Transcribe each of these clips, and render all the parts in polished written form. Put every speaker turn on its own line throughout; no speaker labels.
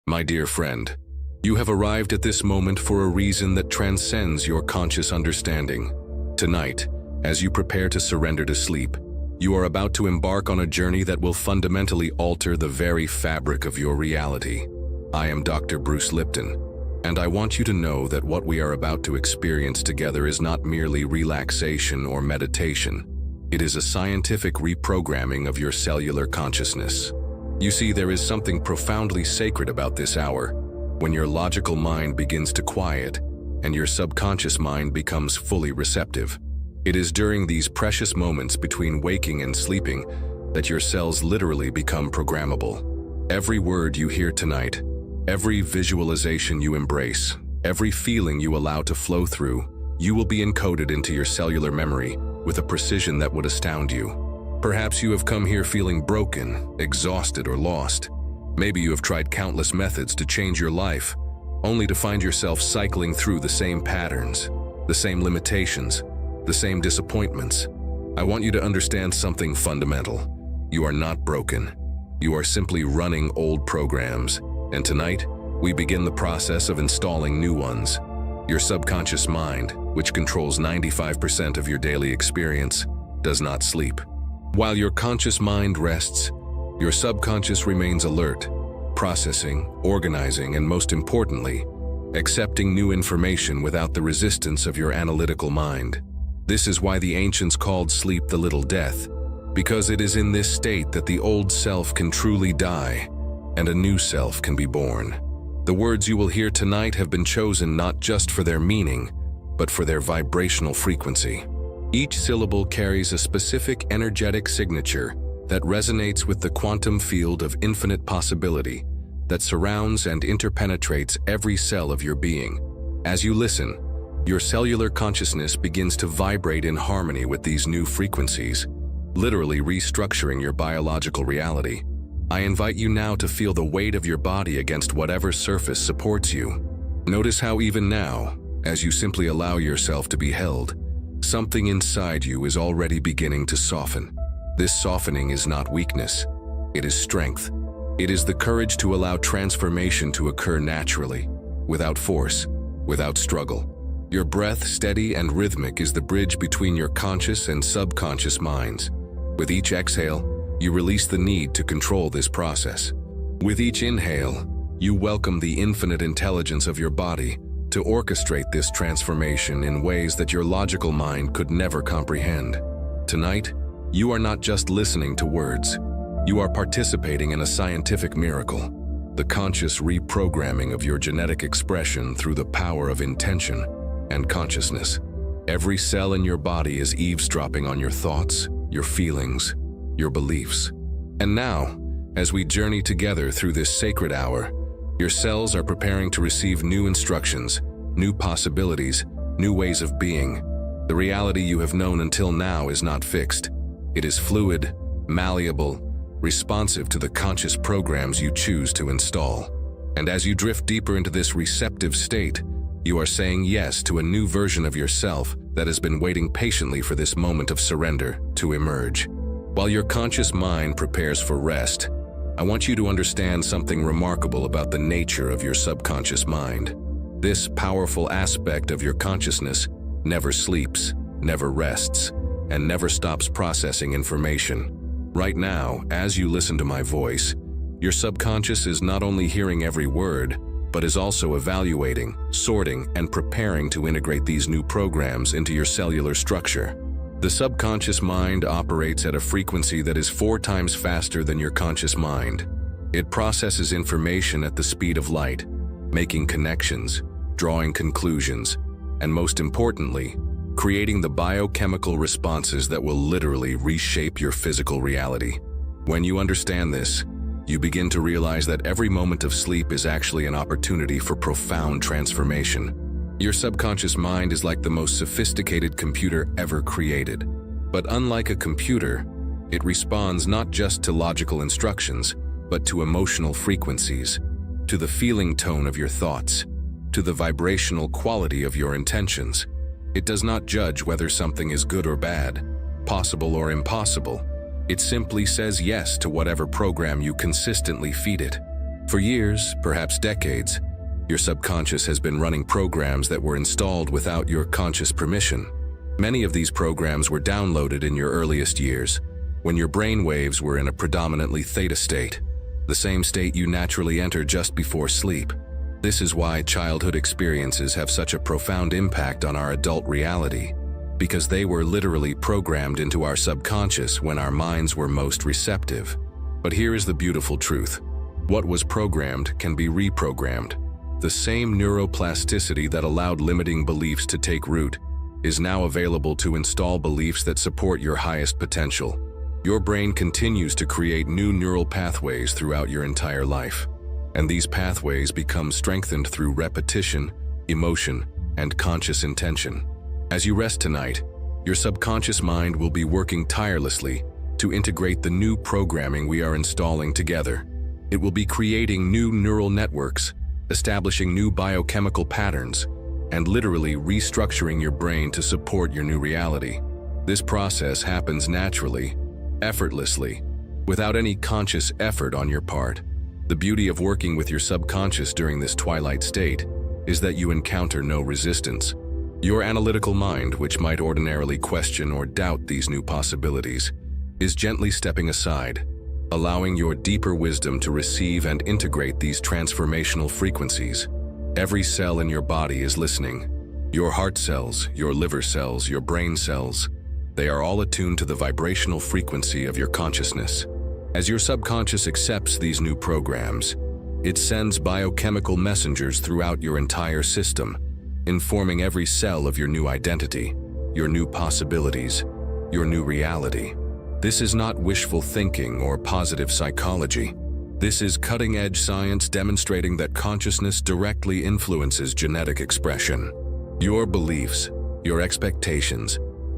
My dear friend, you have arrived at this moment for a reason that transcends your conscious understanding. Tonight, as you prepare to surrender to sleep, you are about to embark on a journey that will fundamentally alter the very fabric of your reality. I am Dr. Bruce Lipton, and I want you to know that what we are about to experience together is not merely relaxation or meditation. It is a scientific reprogramming of your cellular consciousness. You see, there is something profoundly sacred about this hour, when your logical mind begins to quiet and your subconscious mind becomes fully receptive. It is during these precious moments between waking and sleeping that your cells literally become programmable. Every word you hear tonight, every visualization you embrace, every feeling you allow to flow through, you will be encoded into your cellular memory with a precision that would astound you. Perhaps you have come here feeling broken, exhausted, or lost. Maybe you have tried countless methods to change your life, only to find yourself cycling through the same patterns, the same limitations, the same disappointments. I want you to understand something fundamental. You are not broken. You are simply running old programs, and tonight, we begin the process of installing new ones. Your subconscious mind, which controls 95% of your daily experience, does not sleep. While your conscious mind rests, your subconscious remains alert, processing, organizing, and most importantly, accepting new information without the resistance of your analytical mind. This is why the ancients called sleep the little death, because it is in this state that the old self can truly die, and a new self can be born. The words you will hear tonight have been chosen not just for their meaning, but for their vibrational frequency. Each syllable carries a specific energetic signature that resonates with the quantum field of infinite possibility that surrounds and interpenetrates every cell of your being. As you listen, your cellular consciousness begins to vibrate in harmony with these new frequencies, literally restructuring your biological reality. I invite you now to feel the weight of your body against whatever surface supports you. Notice how even now, as you simply allow yourself to be held, something inside you is already beginning to soften. This softening is not weakness, it is strength. It is the courage to allow transformation to occur naturally, without force, without struggle. Your breath, steady and rhythmic, is the bridge between your conscious and subconscious minds. With each exhale, you release the need to control this process. With each inhale, you welcome the infinite intelligence of your body to orchestrate this transformation in ways that your logical mind could never comprehend. Tonight, you are not just listening to words. You are participating in a scientific miracle, the conscious reprogramming of your genetic expression through the power of intention and consciousness. Every cell in your body is eavesdropping on your thoughts, your feelings, your beliefs. And now, as we journey together through this sacred hour, your cells are preparing to receive new instructions, new possibilities, new ways of being. The reality you have known until now is not fixed. It is fluid, malleable, responsive to the conscious programs you choose to install. And as you drift deeper into this receptive state, you are saying yes to a new version of yourself that has been waiting patiently for this moment of surrender to emerge. While your conscious mind prepares for rest, I want you to understand something remarkable about the nature of your subconscious mind. This powerful aspect of your consciousness never sleeps, never rests, and never stops processing information. Right now, as you listen to my voice, your subconscious is not only hearing every word, but is also evaluating, sorting, and preparing to integrate these new programs into your cellular structure. The subconscious mind operates at a frequency that is 4 times faster than your conscious mind. It processes information at the speed of light, making connections, drawing conclusions, and most importantly, creating the biochemical responses that will literally reshape your physical reality. When you understand this, you begin to realize that every moment of sleep is actually an opportunity for profound transformation. Your subconscious mind is like the most sophisticated computer ever created. But unlike a computer, it responds not just to logical instructions, but to emotional frequencies, to the feeling tone of your thoughts, to the vibrational quality of your intentions. It does not judge whether something is good or bad, possible or impossible. It simply says yes to whatever program you consistently feed it. For years, perhaps decades, your subconscious has been running programs that were installed without your conscious permission. Many of these programs were downloaded in your earliest years, when your brain waves were in a predominantly theta state, the same state you naturally enter just before sleep. This is why childhood experiences have such a profound impact on our adult reality, because they were literally programmed into our subconscious when our minds were most receptive. But here is the beautiful truth. What was programmed can be reprogrammed. The same neuroplasticity that allowed limiting beliefs to take root is now available to install beliefs that support your highest potential. Your brain continues to create new neural pathways throughout your entire life, and these pathways become strengthened through repetition, emotion, and conscious intention. As you rest tonight, your subconscious mind will be working tirelessly to integrate the new programming we are installing together. It will be creating new neural networks, establishing new biochemical patterns, and literally restructuring your brain to support your new reality. This process happens naturally, effortlessly, without any conscious effort on your part. The beauty of working with your subconscious during this twilight state is that you encounter no resistance. Your analytical mind, which might ordinarily question or doubt these new possibilities, is gently stepping aside, allowing your deeper wisdom to receive and integrate these transformational frequencies. Every cell in your body is listening. Your heart cells, your liver cells, your brain cells, they are all attuned to the vibrational frequency of your consciousness. As your subconscious accepts these new programs, it sends biochemical messengers throughout your entire system, informing every cell of your new identity, your new possibilities, your new reality. This is not wishful thinking or positive psychology. This is cutting-edge science demonstrating that consciousness directly influences genetic expression. Your beliefs, your expectations,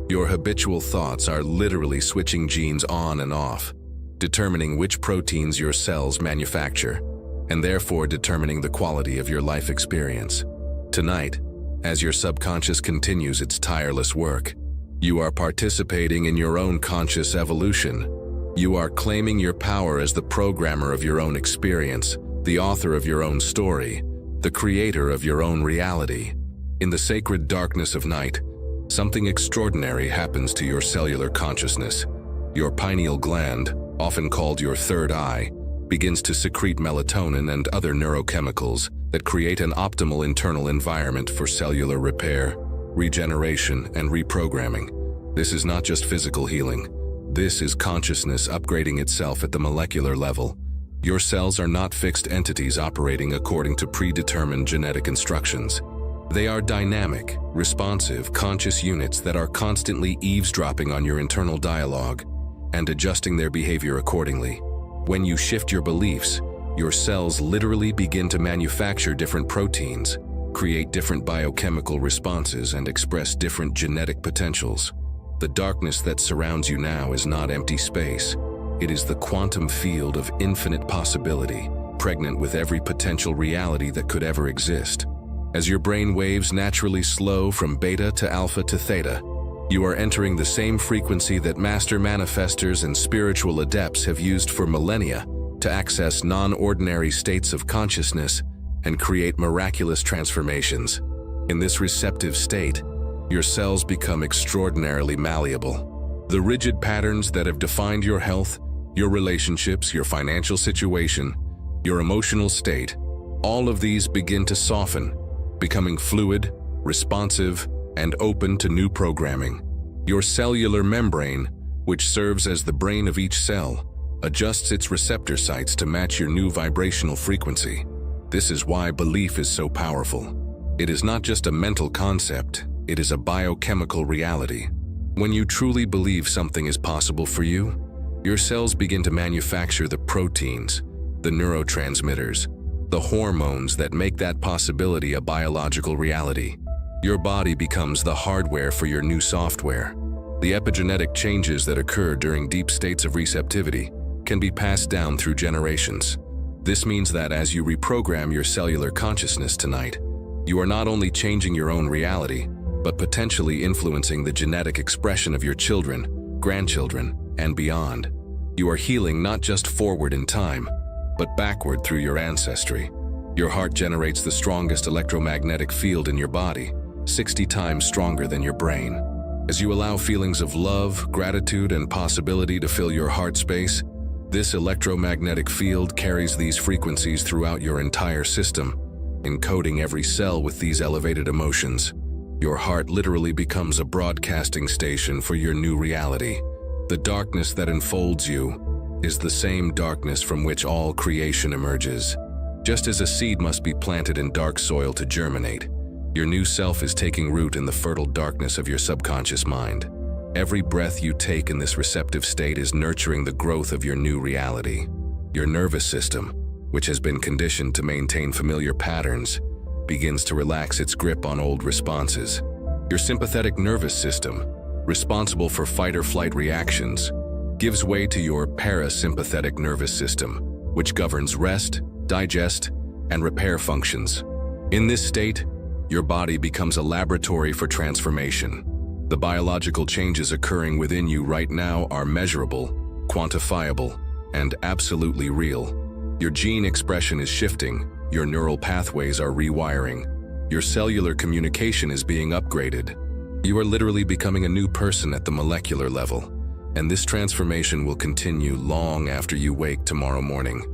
your habitual thoughts are literally switching genes on and off, determining which proteins your cells manufacture, and therefore determining the quality of your life experience. Tonight, as your subconscious continues its tireless work, you are participating in your own conscious evolution. You are claiming your power as the programmer of your own experience, the author of your own story, the creator of your own reality. In the sacred darkness of night, something extraordinary happens to your cellular consciousness. Your pineal gland, often called your third eye, begins to secrete melatonin and other neurochemicals that create an optimal internal environment for cellular repair, regeneration, and reprogramming. This is not just physical healing. This is consciousness upgrading itself at the molecular level. Your cells are not fixed entities operating according to predetermined genetic instructions. They are dynamic, responsive, conscious units that are constantly eavesdropping on your internal dialogue and adjusting their behavior accordingly. When you shift your beliefs, your cells literally begin to manufacture different proteins, create different biochemical responses, and express different genetic potentials. The darkness that surrounds you now is not empty space. It is the quantum field of infinite possibility, pregnant with every potential reality that could ever exist. As your brain waves naturally slow from beta to alpha to theta, you are entering the same frequency that master manifestors and spiritual adepts have used for millennia to access non-ordinary states of consciousness and create miraculous transformations. In this receptive state, your cells become extraordinarily malleable. The rigid patterns that have defined your health, your relationships, your financial situation, your emotional state, all of these begin to soften, becoming fluid, responsive, and open to new programming. Your cellular membrane, which serves as the brain of each cell, adjusts its receptor sites to match your new vibrational frequency. This is why belief is so powerful. It is not just a mental concept, it is a biochemical reality. When you truly believe something is possible for you, your cells begin to manufacture the proteins, the neurotransmitters, the hormones that make that possibility a biological reality. Your body becomes the hardware for your new software. The epigenetic changes that occur during deep states of receptivity can be passed down through generations. This means that as you reprogram your cellular consciousness tonight, you are not only changing your own reality, but potentially influencing the genetic expression of your children, grandchildren, and beyond. You are healing not just forward in time, but backward through your ancestry. Your heart generates the strongest electromagnetic field in your body, 60 times stronger than your brain. As you allow feelings of love, gratitude, and possibility to fill your heart space, this electromagnetic field carries these frequencies throughout your entire system, encoding every cell with these elevated emotions. Your heart literally becomes a broadcasting station for your new reality. The darkness that enfolds you is the same darkness from which all creation emerges. Just as a seed must be planted in dark soil to germinate, your new self is taking root in the fertile darkness of your subconscious mind. Every breath you take in this receptive state is nurturing the growth of your new reality. Your nervous system, which has been conditioned to maintain familiar patterns, begins to relax its grip on old responses. Your sympathetic nervous system, responsible for fight-or-flight reactions, gives way to your parasympathetic nervous system, which governs rest, digest, and repair functions. In this state, your body becomes a laboratory for transformation. The biological changes occurring within you right now are measurable, quantifiable, and absolutely real. Your gene expression is shifting, your neural pathways are rewiring, your cellular communication is being upgraded. You are literally becoming a new person at the molecular level, and this transformation will continue long after you wake tomorrow morning.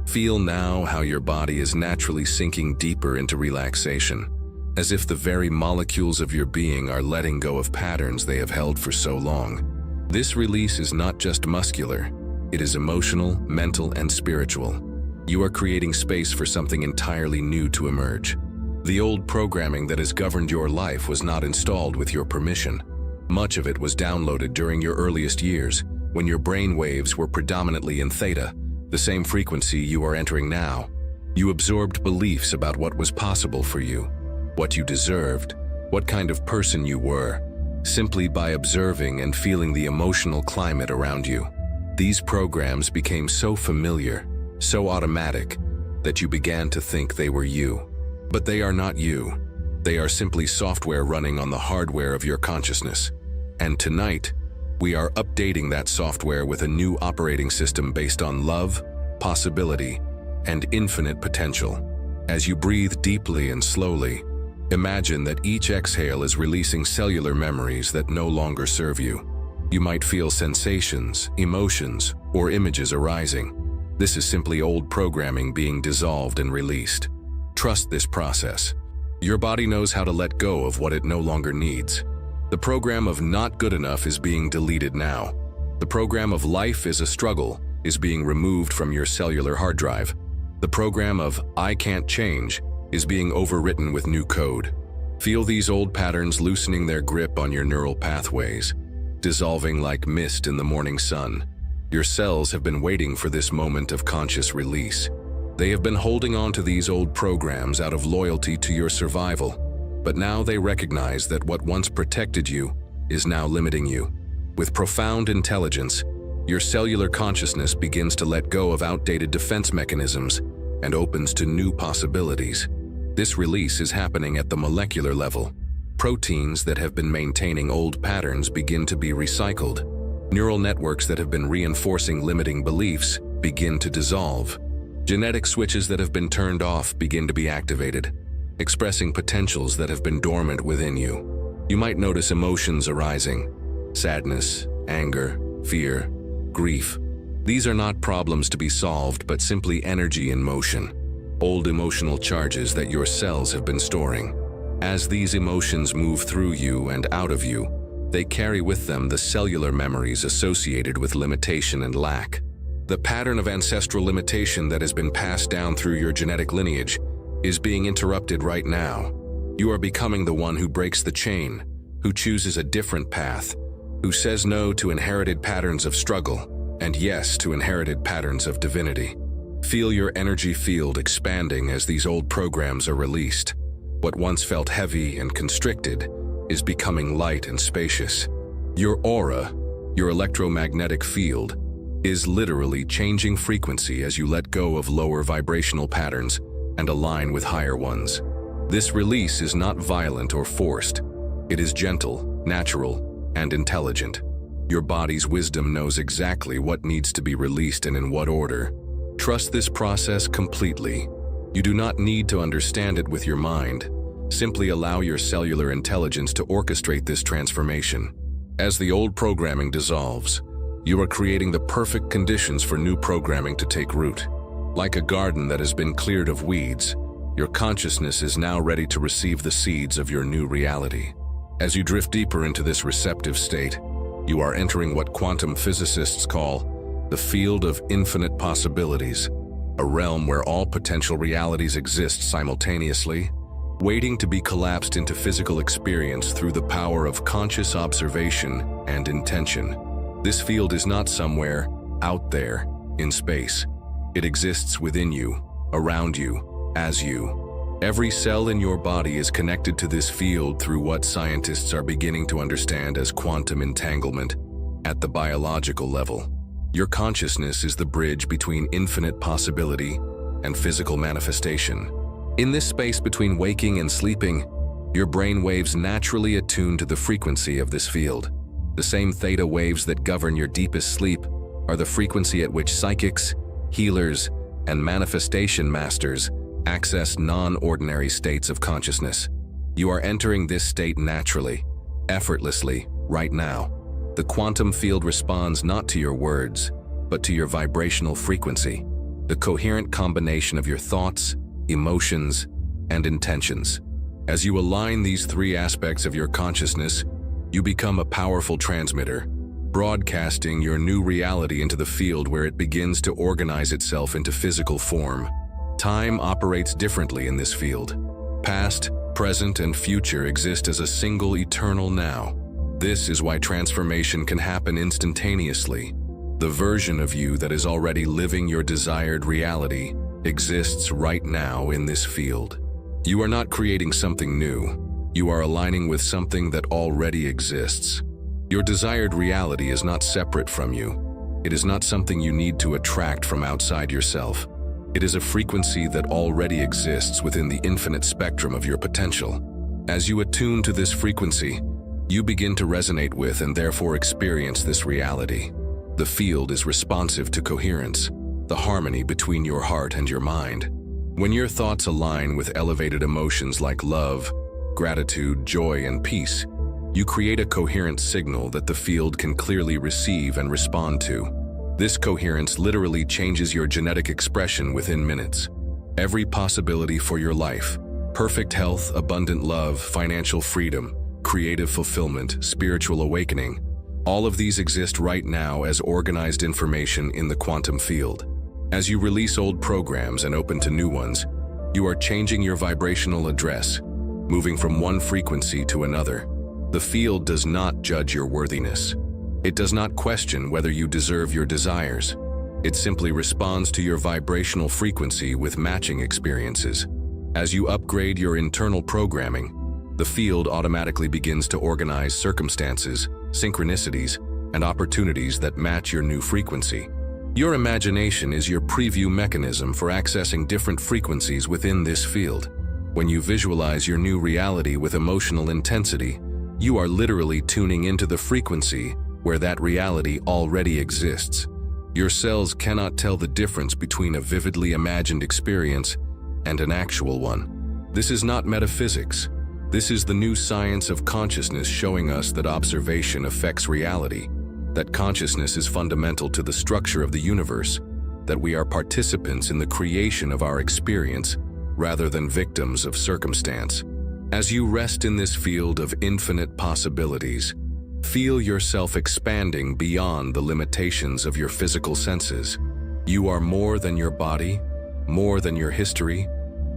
Feel now how your body is naturally sinking deeper into relaxation, as if the very molecules of your being are letting go of patterns they have held for so long. This release is not just muscular, it is emotional, mental, and spiritual. You are creating space for something entirely new to emerge. The old programming that has governed your life was not installed with your permission. Much of it was downloaded during your earliest years, when your brain waves were predominantly in theta, the same frequency you are entering now. You absorbed beliefs about what was possible for you, what you deserved, what kind of person you were, simply by observing and feeling the emotional climate around you. These programs became so familiar, so automatic, that you began to think they were you. But they are not you. They are simply software running on the hardware of your consciousness. And tonight, we are updating that software with a new operating system based on love, possibility, and infinite potential. As you breathe deeply and slowly, imagine that each exhale is releasing cellular memories that no longer serve you. You might feel sensations, emotions, or images arising. This is simply old programming being dissolved and released. Trust this process. Your body knows how to let go of what it no longer needs. The program of not good enough is being deleted now. The program of life is a struggle is being removed from your cellular hard drive. The program of I can't change is being overwritten with new code. Feel these old patterns loosening their grip on your neural pathways, dissolving like mist in the morning sun. Your cells have been waiting for this moment of conscious release. They have been holding on to these old programs out of loyalty to your survival, but now they recognize that what once protected you is now limiting you. With profound intelligence, your cellular consciousness begins to let go of outdated defense mechanisms and opens to new possibilities. This release is happening at the molecular level. Proteins that have been maintaining old patterns begin to be recycled. Neural networks that have been reinforcing limiting beliefs begin to dissolve. Genetic switches that have been turned off begin to be activated, expressing potentials that have been dormant within you. You might notice emotions arising: sadness, anger, fear, grief. These are not problems to be solved, but simply energy in motion, old emotional charges that your cells have been storing. As these emotions move through you and out of you, they carry with them the cellular memories associated with limitation and lack. The pattern of ancestral limitation that has been passed down through your genetic lineage is being interrupted right now. You are becoming the one who breaks the chain, who chooses a different path, who says no to inherited patterns of struggle and yes to inherited patterns of divinity. Feel your energy field expanding as these old programs are released. What once felt heavy and constricted is becoming light and spacious. Your aura, your electromagnetic field, is literally changing frequency as you let go of lower vibrational patterns and align with higher ones. This release is not violent or forced. It is gentle, natural, and intelligent. Your body's wisdom knows exactly what needs to be released and in what order. Trust this process completely. You do not need to understand it with your mind. Simply allow your cellular intelligence to orchestrate this transformation. As the old programming dissolves, you are creating the perfect conditions for new programming to take root. Like a garden that has been cleared of weeds, your consciousness is now ready to receive the seeds of your new reality. As you drift deeper into this receptive state, you are entering what quantum physicists call the field of infinite possibilities, a realm where all potential realities exist simultaneously, waiting to be collapsed into physical experience through the power of conscious observation and intention. This field is not somewhere out there in space. It exists within you, around you, as you. Every cell in your body is connected to this field through what scientists are beginning to understand as quantum entanglement at the biological level. Your consciousness is the bridge between infinite possibility and physical manifestation. In this space between waking and sleeping, your brain waves naturally attune to the frequency of this field. The same theta waves that govern your deepest sleep are the frequency at which psychics, healers, and manifestation masters access non-ordinary states of consciousness. You are entering this state naturally, effortlessly, right now. The quantum field responds not to your words, but to your vibrational frequency, the coherent combination of your thoughts, emotions, and intentions. As you align these three aspects of your consciousness, you become a powerful transmitter, broadcasting your new reality into the field where it begins to organize itself into physical form. Time operates differently in this field. Past, present, and future exist as a single eternal now. This is why transformation can happen instantaneously. The version of you that is already living your desired reality exists right now in this field. You are not creating something new. You are aligning with something that already exists. Your desired reality is not separate from you. It is not something you need to attract from outside yourself. It is a frequency that already exists within the infinite spectrum of your potential. As you attune to this frequency, you begin to resonate with and therefore experience this reality. The field is responsive to coherence, the harmony between your heart and your mind. When your thoughts align with elevated emotions like love, gratitude, joy, and peace, you create a coherent signal that the field can clearly receive and respond to. This coherence literally changes your genetic expression within minutes. Every possibility for your life, perfect health, abundant love, financial freedom, creative fulfillment, spiritual awakening, all of these exist right now as organized information in the quantum field. As you release old programs and open to new ones, you are changing your vibrational address, moving from one frequency to another. The field does not judge your worthiness. It does not question whether you deserve your desires. It simply responds to your vibrational frequency with matching experiences. As you upgrade your internal programming, the field automatically begins to organize circumstances, synchronicities, and opportunities that match your new frequency. Your imagination is your preview mechanism for accessing different frequencies within this field. When you visualize your new reality with emotional intensity, you are literally tuning into the frequency where that reality already exists. Your cells cannot tell the difference between a vividly imagined experience and an actual one. This is not metaphysics. This is the new science of consciousness showing us that observation affects reality, that consciousness is fundamental to the structure of the universe, that we are participants in the creation of our experience rather than victims of circumstance. As you rest in this field of infinite possibilities, feel yourself expanding beyond the limitations of your physical senses. You are more than your body, more than your history,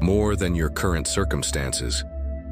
more than your current circumstances.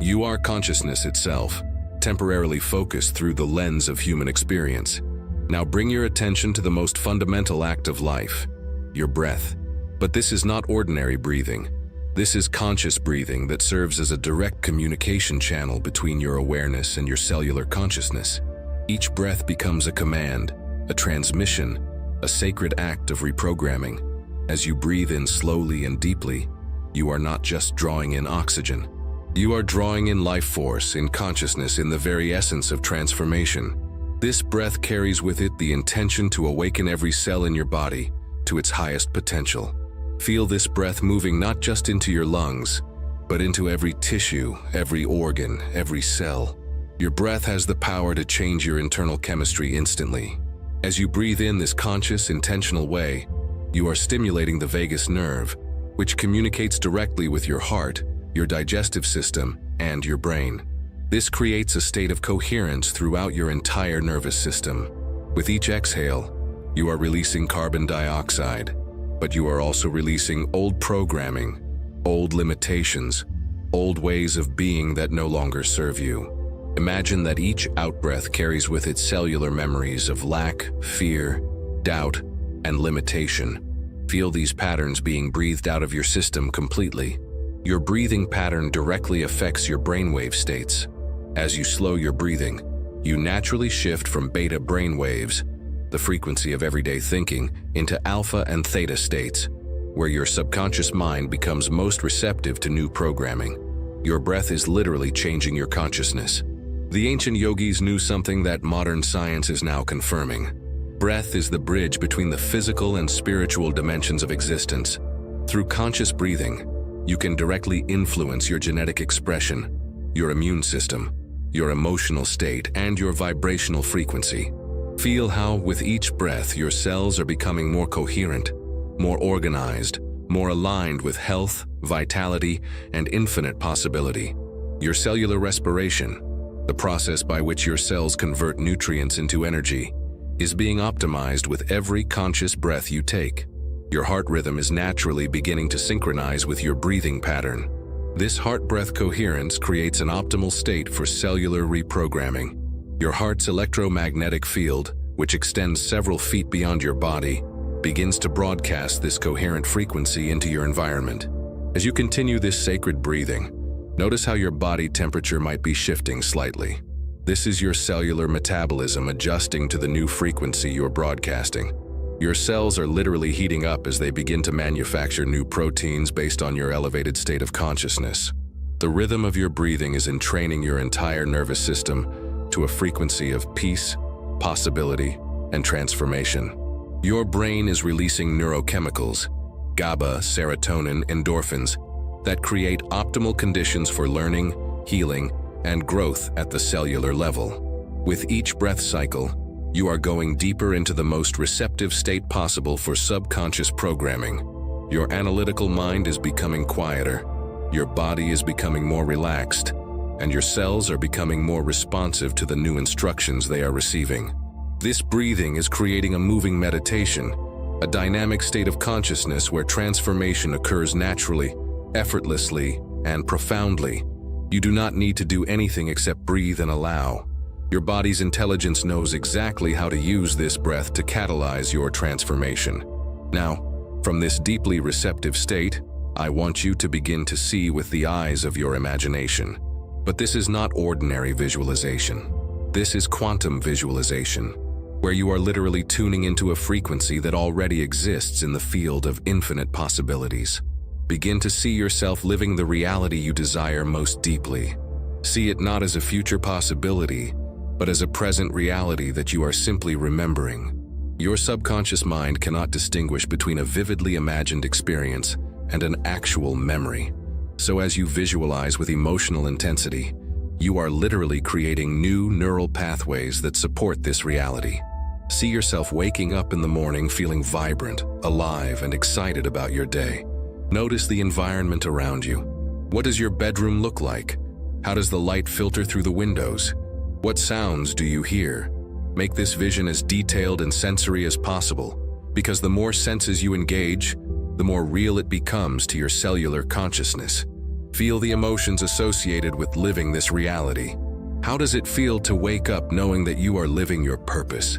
You are consciousness itself, temporarily focused through the lens of human experience. Now bring your attention to the most fundamental act of life, your breath. But this is not ordinary breathing. This is conscious breathing that serves as a direct communication channel between your awareness and your cellular consciousness. Each breath becomes a command, a transmission, a sacred act of reprogramming. As you breathe in slowly and deeply, you are not just drawing in oxygen. You are drawing in life force, in consciousness, in the very essence of transformation. This breath carries with it the intention to awaken every cell in your body to its highest potential. Feel this breath moving not just into your lungs, but into every tissue, every organ, every cell. Your breath has the power to change your internal chemistry instantly. As you breathe in this conscious, intentional way, you are stimulating the vagus nerve, which communicates directly with your heart, your digestive system, and your brain. This creates a state of coherence throughout your entire nervous system. With each exhale, you are releasing carbon dioxide, but you are also releasing old programming, old limitations, old ways of being that no longer serve you. Imagine that each out-breath carries with it cellular memories of lack, fear, doubt, and limitation. Feel these patterns being breathed out of your system completely. Your breathing pattern directly affects your brainwave states. As you slow your breathing, you naturally shift from beta brainwaves, the frequency of everyday thinking, into alpha and theta states, where your subconscious mind becomes most receptive to new programming. Your breath is literally changing your consciousness. The ancient yogis knew something that modern science is now confirming. Breath is the bridge between the physical and spiritual dimensions of existence. Through conscious breathing, you can directly influence your genetic expression, your immune system, your emotional state, and your vibrational frequency. Feel how, with each breath, your cells are becoming more coherent, more organized, more aligned with health, vitality, and infinite possibility. Your cellular respiration, the process by which your cells convert nutrients into energy, is being optimized with every conscious breath you take. Your heart rhythm is naturally beginning to synchronize with your breathing pattern. This heart-breath coherence creates an optimal state for cellular reprogramming. Your heart's electromagnetic field, which extends several feet beyond your body, begins to broadcast this coherent frequency into your environment. As you continue this sacred breathing, notice how your body temperature might be shifting slightly. This is your cellular metabolism adjusting to the new frequency you're broadcasting. Your cells are literally heating up as they begin to manufacture new proteins based on your elevated state of consciousness. The rhythm of your breathing is entraining your entire nervous system to a frequency of peace, possibility, and transformation. Your brain is releasing neurochemicals, GABA, serotonin, endorphins, that create optimal conditions for learning, healing, and growth at the cellular level. With each breath cycle, you are going deeper into the most receptive state possible for subconscious programming. Your analytical mind is becoming quieter, your body is becoming more relaxed, and your cells are becoming more responsive to the new instructions they are receiving. This breathing is creating a moving meditation, a dynamic state of consciousness where transformation occurs naturally, effortlessly, and profoundly. You do not need to do anything except breathe and allow. Your body's intelligence knows exactly how to use this breath to catalyze your transformation. Now, from this deeply receptive state, I want you to begin to see with the eyes of your imagination. But this is not ordinary visualization. This is quantum visualization, where you are literally tuning into a frequency that already exists in the field of infinite possibilities. Begin to see yourself living the reality you desire most deeply. See it not as a future possibility, but as a present reality that you are simply remembering. Your subconscious mind cannot distinguish between a vividly imagined experience and an actual memory. So as you visualize with emotional intensity, you are literally creating new neural pathways that support this reality. See yourself waking up in the morning feeling vibrant, alive, and excited about your day. Notice the environment around you. What does your bedroom look like? How does the light filter through the windows? What sounds do you hear? Make this vision as detailed and sensory as possible, because the more senses you engage, the more real it becomes to your cellular consciousness. Feel the emotions associated with living this reality. How does it feel to wake up knowing that you are living your purpose?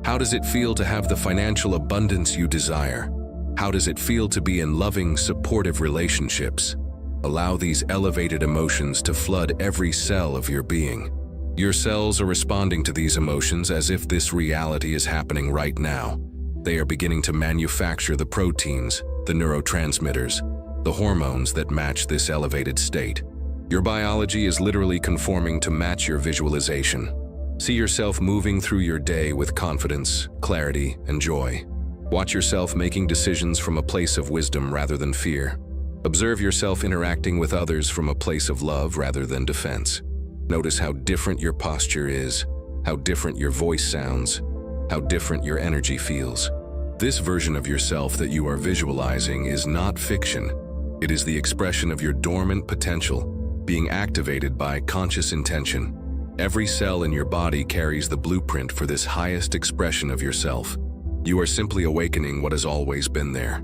How does it feel to have the financial abundance you desire? How does it feel to be in loving, supportive relationships? Allow these elevated emotions to flood every cell of your being. Your cells are responding to these emotions as if this reality is happening right now. They are beginning to manufacture the proteins, the neurotransmitters, the hormones that match this elevated state. Your biology is literally conforming to match your visualization. See yourself moving through your day with confidence, clarity, and joy. Watch yourself making decisions from a place of wisdom rather than fear. Observe yourself interacting with others from a place of love rather than defense. Notice how different your posture is, how different your voice sounds, how different your energy feels. This version of yourself that you are visualizing is not fiction. It is the expression of your dormant potential, being activated by conscious intention. Every cell in your body carries the blueprint for this highest expression of yourself. You are simply awakening what has always been there.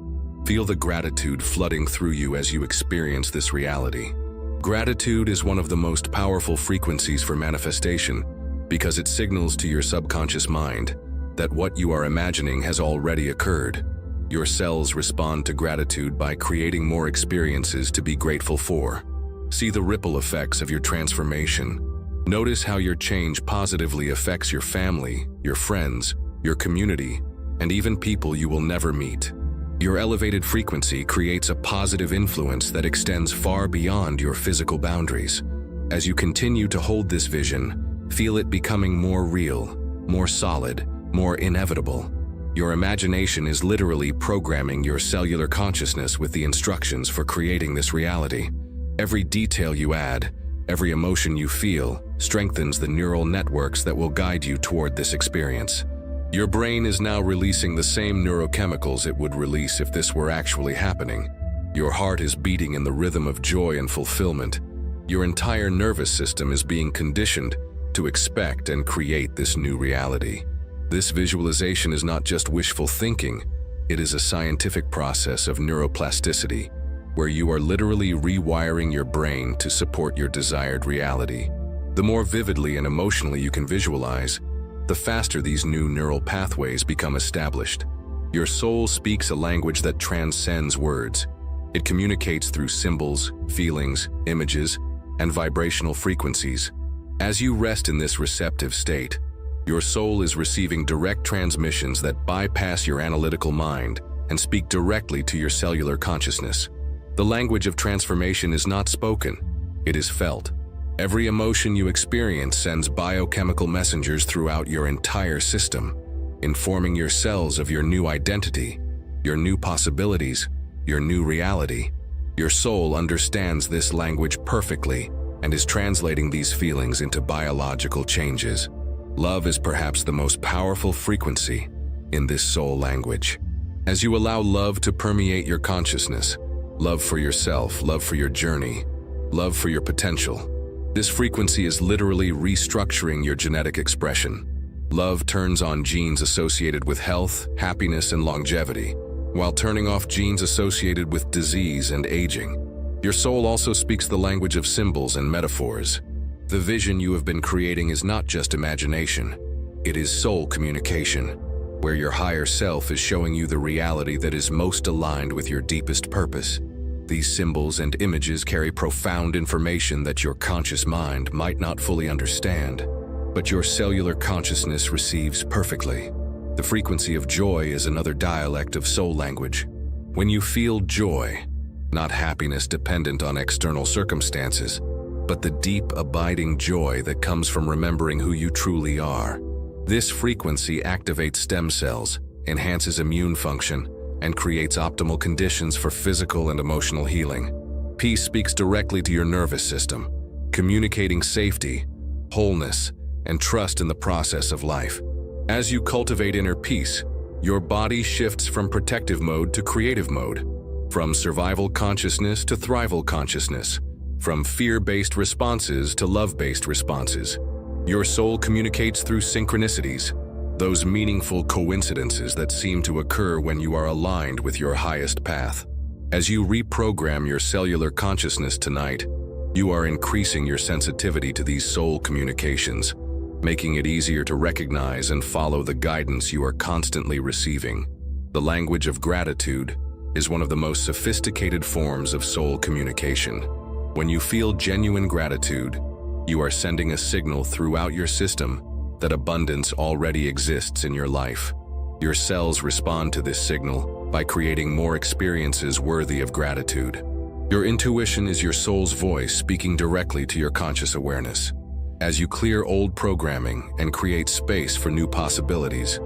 Feel the gratitude flooding through you as you experience this reality. Gratitude is one of the most powerful frequencies for manifestation because it signals to your subconscious mind that what you are imagining has already occurred. Your cells respond to gratitude by creating more experiences to be grateful for. See the ripple effects of your transformation. Notice how your change positively affects your family, your friends, your community, and even people you will never meet. Your elevated frequency creates a positive influence that extends far beyond your physical boundaries. As you continue to hold this vision, feel it becoming more real, more solid, more inevitable. Your imagination is literally programming your cellular consciousness with the instructions for creating this reality. Every detail you add, every emotion you feel, strengthens the neural networks that will guide you toward this experience. Your brain is now releasing the same neurochemicals it would release if this were actually happening. Your heart is beating in the rhythm of joy and fulfillment. Your entire nervous system is being conditioned to expect and create this new reality. This visualization is not just wishful thinking, it is a scientific process of neuroplasticity, where you are literally rewiring your brain to support your desired reality. The more vividly and emotionally you can visualize, the faster these new neural pathways become established. Your soul speaks a language that transcends words. It communicates through symbols, feelings, images, and vibrational frequencies. As you rest in this receptive state, your soul is receiving direct transmissions that bypass your analytical mind and speak directly to your cellular consciousness. The language of transformation is not spoken, it is felt. Every emotion you experience sends biochemical messengers throughout your entire system, informing your cells of your new identity, your new possibilities, your new reality. Your soul understands this language perfectly and is translating these feelings into biological changes. Love is perhaps the most powerful frequency in this soul language. As you allow love to permeate your consciousness, love for yourself, love for your journey, love for your potential, this frequency is literally restructuring your genetic expression. Love turns on genes associated with health, happiness, and longevity, while turning off genes associated with disease and aging. Your soul also speaks the language of symbols and metaphors. The vision you have been creating is not just imagination, it is soul communication, where your higher self is showing you the reality that is most aligned with your deepest purpose. These symbols and images carry profound information that your conscious mind might not fully understand, but your cellular consciousness receives perfectly. The frequency of joy is another dialect of soul language. When you feel joy, not happiness dependent on external circumstances, but the deep, abiding joy that comes from remembering who you truly are. This frequency activates stem cells, enhances immune function, and creates optimal conditions for physical and emotional healing. Peace speaks directly to your nervous system, communicating safety, wholeness, and trust in the process of life. As you cultivate inner peace, your body shifts from protective mode to creative mode, from survival consciousness to thrival consciousness, from fear-based responses to love-based responses. Your soul communicates through synchronicities, those meaningful coincidences that seem to occur when you are aligned with your highest path. As you reprogram your cellular consciousness tonight, you are increasing your sensitivity to these soul communications, making it easier to recognize and follow the guidance you are constantly receiving. The language of gratitude is one of the most sophisticated forms of soul communication. When you feel genuine gratitude, you are sending a signal throughout your system that abundance already exists in your life. Your cells respond to this signal by creating more experiences worthy of gratitude. Your intuition is your soul's voice speaking directly to your conscious awareness. As you clear old programming and create space for new possibilities,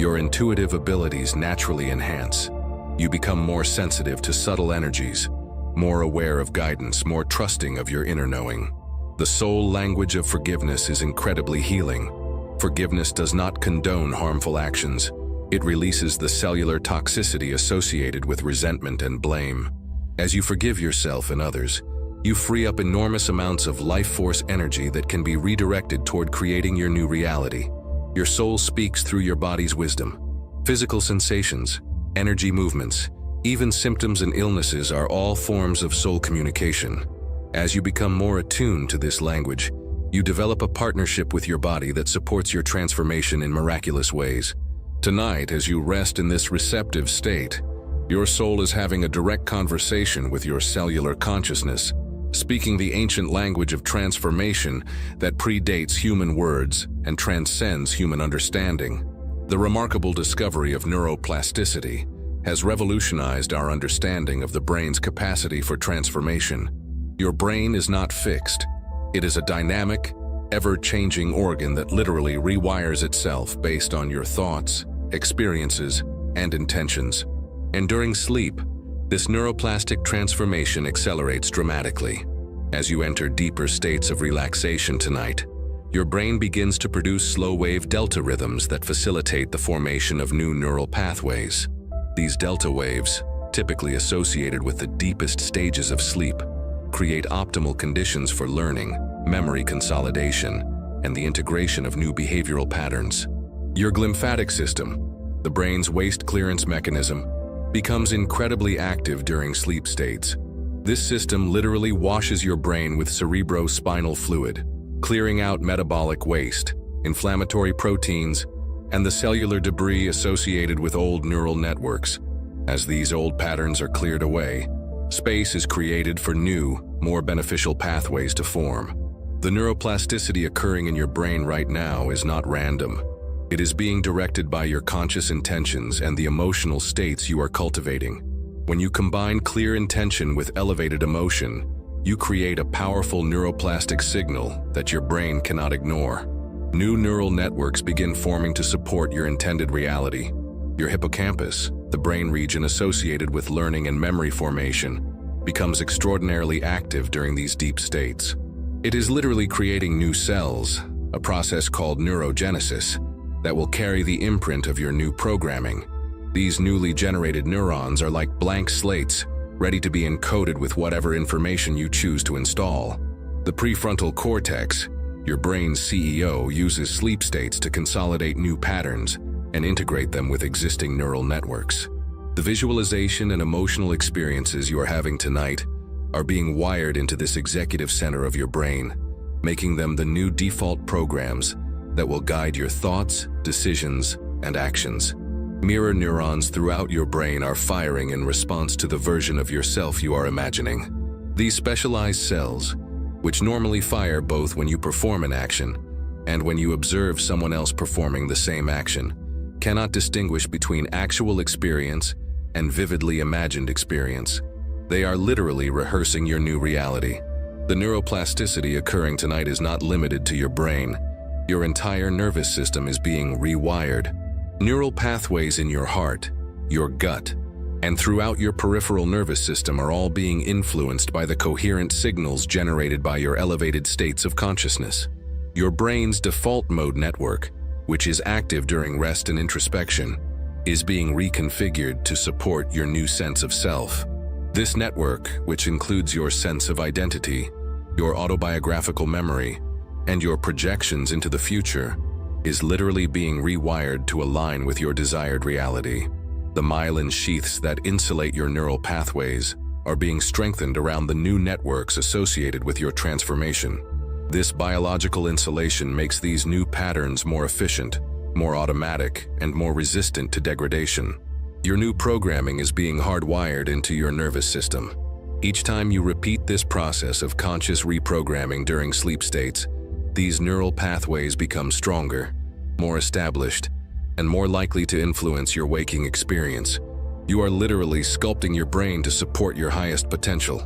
Your intuitive abilities naturally enhance. You become more sensitive to subtle energies, more aware of guidance, more trusting of your inner knowing. The soul language of forgiveness is incredibly healing. Forgiveness does not condone harmful actions. It releases the cellular toxicity associated with resentment and blame. As you forgive yourself and others, you free up enormous amounts of life force energy that can be redirected toward creating your new reality. Your soul speaks through your body's wisdom. Physical sensations, energy movements, even symptoms and illnesses are all forms of soul communication. As you become more attuned to this language, you develop a partnership with your body that supports your transformation in miraculous ways. Tonight, as you rest in this receptive state, your soul is having a direct conversation with your cellular consciousness, speaking the ancient language of transformation that predates human words and transcends human understanding. The remarkable discovery of neuroplasticity has revolutionized our understanding of the brain's capacity for transformation. Your brain is not fixed. It is a dynamic, ever-changing organ that literally rewires itself based on your thoughts, experiences, and intentions. And during sleep, this neuroplastic transformation accelerates dramatically. As you enter deeper states of relaxation tonight, your brain begins to produce slow-wave delta rhythms that facilitate the formation of new neural pathways. These delta waves, typically associated with the deepest stages of sleep, create optimal conditions for learning, memory consolidation, and the integration of new behavioral patterns. Your glymphatic system, the brain's waste clearance mechanism, becomes incredibly active during sleep states. This system literally washes your brain with cerebrospinal fluid, clearing out metabolic waste, inflammatory proteins, and the cellular debris associated with old neural networks. As these old patterns are cleared away, space is created for new, more beneficial pathways to form. The neuroplasticity occurring in your brain right now is not random. It is being directed by your conscious intentions and the emotional states you are cultivating. When you combine clear intention with elevated emotion, you create a powerful neuroplastic signal that your brain cannot ignore. New neural networks begin forming to support your intended reality. Your hippocampus, the brain region associated with learning and memory formation, becomes extraordinarily active during these deep states. It is literally creating new cells, a process called neurogenesis, that will carry the imprint of your new programming. These newly generated neurons are like blank slates, ready to be encoded with whatever information you choose to install. The prefrontal cortex, your brain's CEO, uses sleep states to consolidate new patterns and integrate them with existing neural networks. The visualization and emotional experiences you are having tonight are being wired into this executive center of your brain, making them the new default programs that will guide your thoughts, decisions, and actions. Mirror neurons throughout your brain are firing in response to the version of yourself you are imagining. These specialized cells, which normally fire both when you perform an action and when you observe someone else performing the same action, cannot distinguish between actual experience and vividly imagined experience. They are literally rehearsing your new reality. The neuroplasticity occurring tonight is not limited to your brain. Your entire nervous system is being rewired. Neural pathways in your heart, your gut, and throughout your peripheral nervous system are all being influenced by the coherent signals generated by your elevated states of consciousness. Your brain's default mode network, which is active during rest and introspection, is being reconfigured to support your new sense of self. This network, which includes your sense of identity, your autobiographical memory, and your projections into the future, is literally being rewired to align with your desired reality. The myelin sheaths that insulate your neural pathways are being strengthened around the new networks associated with your transformation. This biological insulation makes these new patterns more efficient, more automatic, and more resistant to degradation. Your new programming is being hardwired into your nervous system. Each time you repeat this process of conscious reprogramming during sleep states, these neural pathways become stronger, more established, and more likely to influence your waking experience. You are literally sculpting your brain to support your highest potential.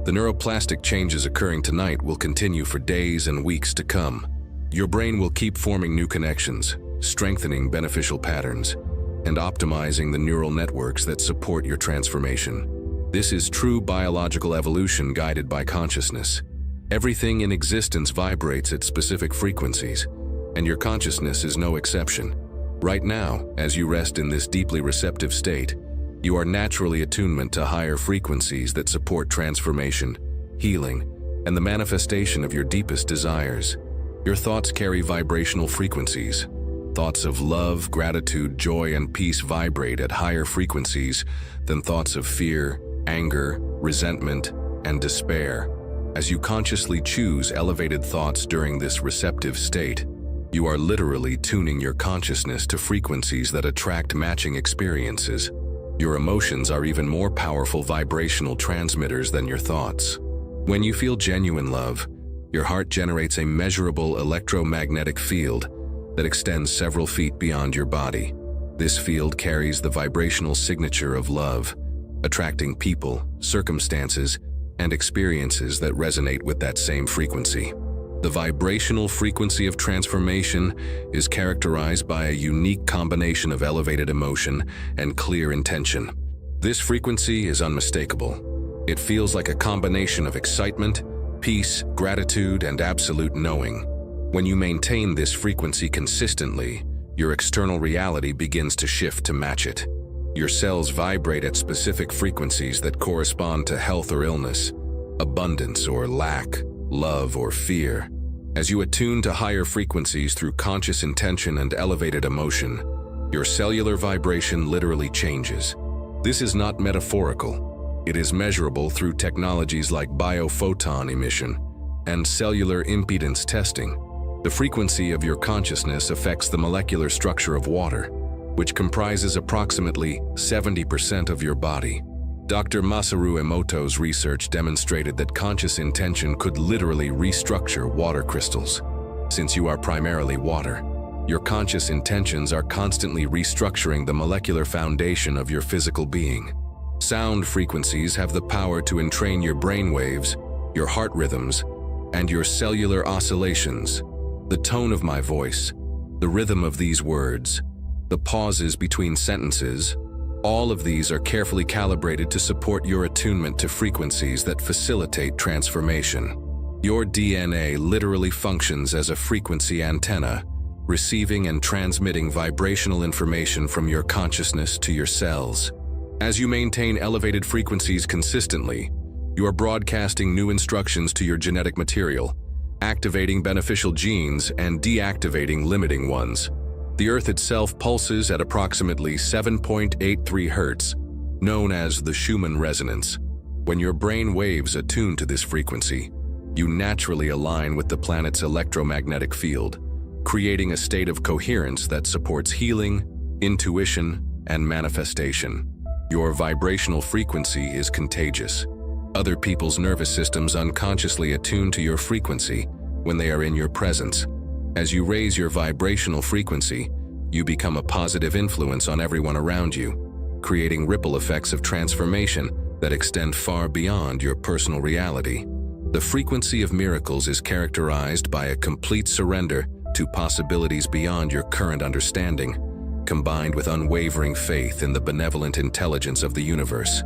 The neuroplastic changes occurring tonight will continue for days and weeks to come. Your brain will keep forming new connections, strengthening beneficial patterns, and optimizing the neural networks that support your transformation. This is true biological evolution guided by consciousness. Everything in existence vibrates at specific frequencies, and your consciousness is no exception. Right now, as you rest in this deeply receptive state, you are naturally attuned to higher frequencies that support transformation, healing, and the manifestation of your deepest desires. Your thoughts carry vibrational frequencies. Thoughts of love, gratitude, joy, and peace vibrate at higher frequencies than thoughts of fear, anger, resentment, and despair. As you consciously choose elevated thoughts during this receptive state, you are literally tuning your consciousness to frequencies that attract matching experiences. Your emotions are even more powerful vibrational transmitters than your thoughts. When you feel genuine love, your heart generates a measurable electromagnetic field that extends several feet beyond your body. This field carries the vibrational signature of love, attracting people, circumstances, and experiences that resonate with that same frequency. The vibrational frequency of transformation is characterized by a unique combination of elevated emotion and clear intention. This frequency is unmistakable. It feels like a combination of excitement, peace, gratitude, and absolute knowing. When you maintain this frequency consistently, your external reality begins to shift to match it. Your cells vibrate at specific frequencies that correspond to health or illness, abundance or lack, love or fear. As you attune to higher frequencies through conscious intention and elevated emotion, your cellular vibration literally changes. This is not metaphorical. It is measurable through technologies like biophoton emission and cellular impedance testing. The frequency of your consciousness affects the molecular structure of water, which comprises approximately 70% of your body. Dr. Masaru Emoto's research demonstrated that conscious intention could literally restructure water crystals. Since you are primarily water, your conscious intentions are constantly restructuring the molecular foundation of your physical being. Sound frequencies have the power to entrain your brain waves, your heart rhythms, and your cellular oscillations. The tone of my voice, the rhythm of these words, the pauses between sentences, all of these are carefully calibrated to support your attunement to frequencies that facilitate transformation. Your DNA literally functions as a frequency antenna, receiving and transmitting vibrational information from your consciousness to your cells. As you maintain elevated frequencies consistently, you are broadcasting new instructions to your genetic material, activating beneficial genes and deactivating limiting ones. The Earth itself pulses at approximately 7.83 Hz, known as the Schumann resonance. When your brain waves attune to this frequency, you naturally align with the planet's electromagnetic field, creating a state of coherence that supports healing, intuition, and manifestation. Your vibrational frequency is contagious. Other people's nervous systems unconsciously attune to your frequency when they are in your presence. As you raise your vibrational frequency, you become a positive influence on everyone around you, creating ripple effects of transformation that extend far beyond your personal reality. The frequency of miracles is characterized by a complete surrender to possibilities beyond your current understanding, combined with unwavering faith in the benevolent intelligence of the universe.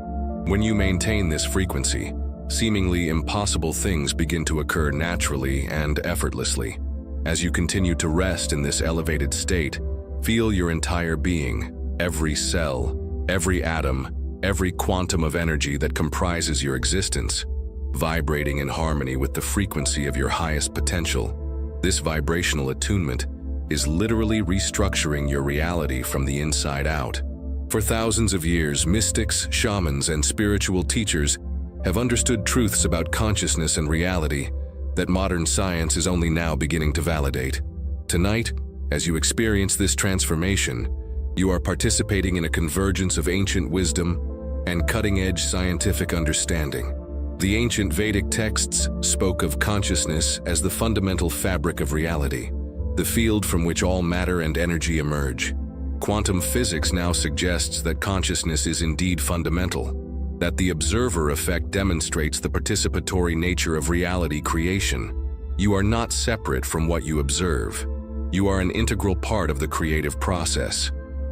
When you maintain this frequency, seemingly impossible things begin to occur naturally and effortlessly. As you continue to rest in this elevated state, feel your entire being, every cell, every atom, every quantum of energy that comprises your existence, vibrating in harmony with the frequency of your highest potential. This vibrational attunement is literally restructuring your reality from the inside out. For thousands of years, mystics, shamans, and spiritual teachers have understood truths about consciousness and reality that modern science is only now beginning to validate. Tonight, as you experience this transformation, you are participating in a convergence of ancient wisdom and cutting-edge scientific understanding. The ancient Vedic texts spoke of consciousness as the fundamental fabric of reality, the field from which all matter and energy emerge. Quantum physics now suggests that consciousness is indeed fundamental, that the observer effect demonstrates the participatory nature of reality creation. You are not separate from what you observe. You are an integral part of the creative process.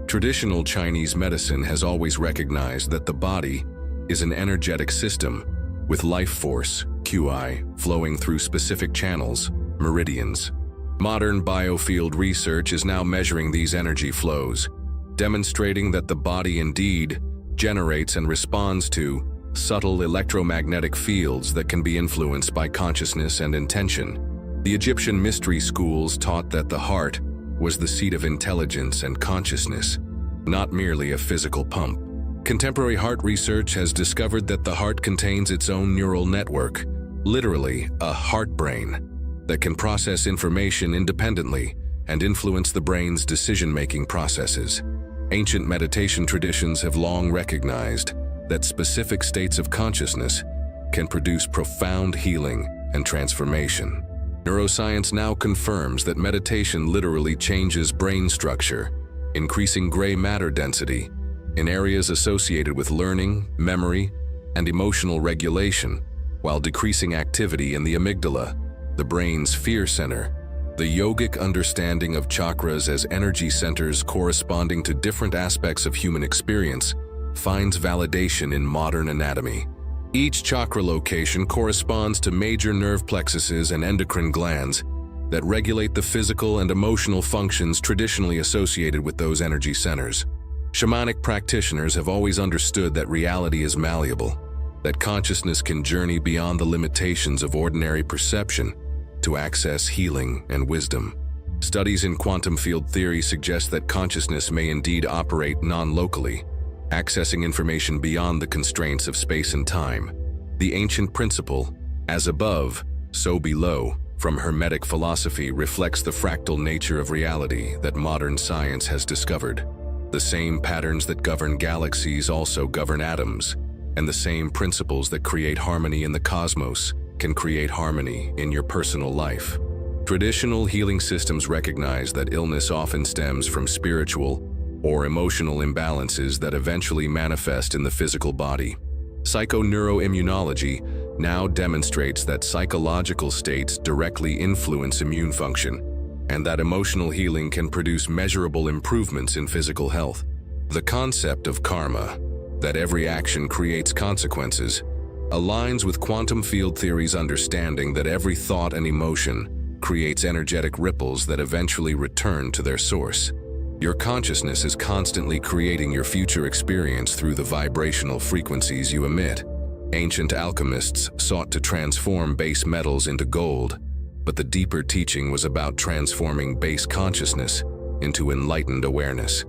Traditional Chinese medicine has always recognized that the body is an energetic system with life force, QI, flowing through specific channels, meridians. Modern biofield research is now measuring these energy flows, demonstrating that the body indeed generates and responds to subtle electromagnetic fields that can be influenced by consciousness and intention. The Egyptian mystery schools taught that the heart was the seat of intelligence and consciousness, not merely a physical pump. Contemporary heart research has discovered that the heart contains its own neural network, literally a heart brain, that can process information independently and influence the brain's decision-making processes. Ancient meditation traditions have long recognized that specific states of consciousness can produce profound healing and transformation. Neuroscience now confirms that meditation literally changes brain structure, increasing gray matter density in areas associated with learning, memory, and emotional regulation, while decreasing activity in the amygdala, the brain's fear center. The yogic understanding of chakras as energy centers corresponding to different aspects of human experience finds validation in modern anatomy. Each chakra location corresponds to major nerve plexuses and endocrine glands that regulate the physical and emotional functions traditionally associated with those energy centers. Shamanic practitioners have always understood that reality is malleable, that consciousness can journey beyond the limitations of ordinary perception to access healing and wisdom. Studies in quantum field theory suggest that consciousness may indeed operate non-locally, accessing information beyond the constraints of space and time. The ancient principle, as above, so below, from Hermetic philosophy reflects the fractal nature of reality that modern science has discovered. The same patterns that govern galaxies also govern atoms, and the same principles that create harmony in the cosmos can create harmony in your personal life. Traditional healing systems recognize that illness often stems from spiritual or emotional imbalances that eventually manifest in the physical body. Psychoneuroimmunology now demonstrates that psychological states directly influence immune function, and that emotional healing can produce measurable improvements in physical health. The concept of karma, that every action creates consequences, aligns with quantum field theory's understanding that every thought and emotion creates energetic ripples that eventually return to their source. Your consciousness is constantly creating your future experience through the vibrational frequencies you emit. Ancient alchemists sought to transform base metals into gold, but the deeper teaching was about transforming base consciousness into enlightened awareness.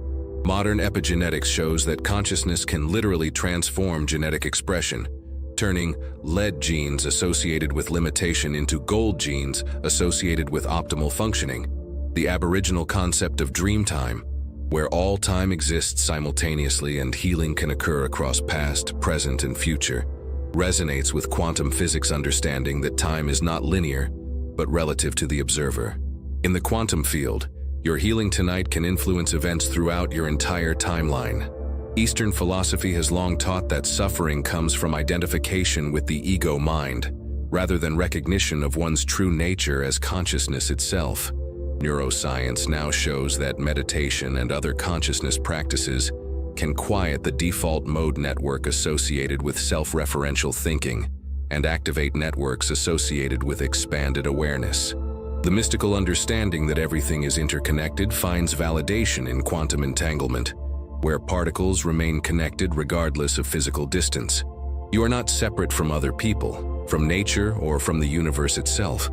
Modern epigenetics shows that consciousness can literally transform genetic expression, turning lead genes associated with limitation into gold genes associated with optimal functioning. The Aboriginal concept of dream time, where all time exists simultaneously and healing can occur across past, present, and future, resonates with quantum physics understanding that time is not linear, but relative to the observer. In the quantum field, your healing tonight can influence events throughout your entire timeline. Eastern philosophy has long taught that suffering comes from identification with the ego mind, rather than recognition of one's true nature as consciousness itself. Neuroscience now shows that meditation and other consciousness practices can quiet the default mode network associated with self-referential thinking and activate networks associated with expanded awareness. The mystical understanding that everything is interconnected finds validation in quantum entanglement, where particles remain connected regardless of physical distance. You are not separate from other people, from nature, or from the universe itself.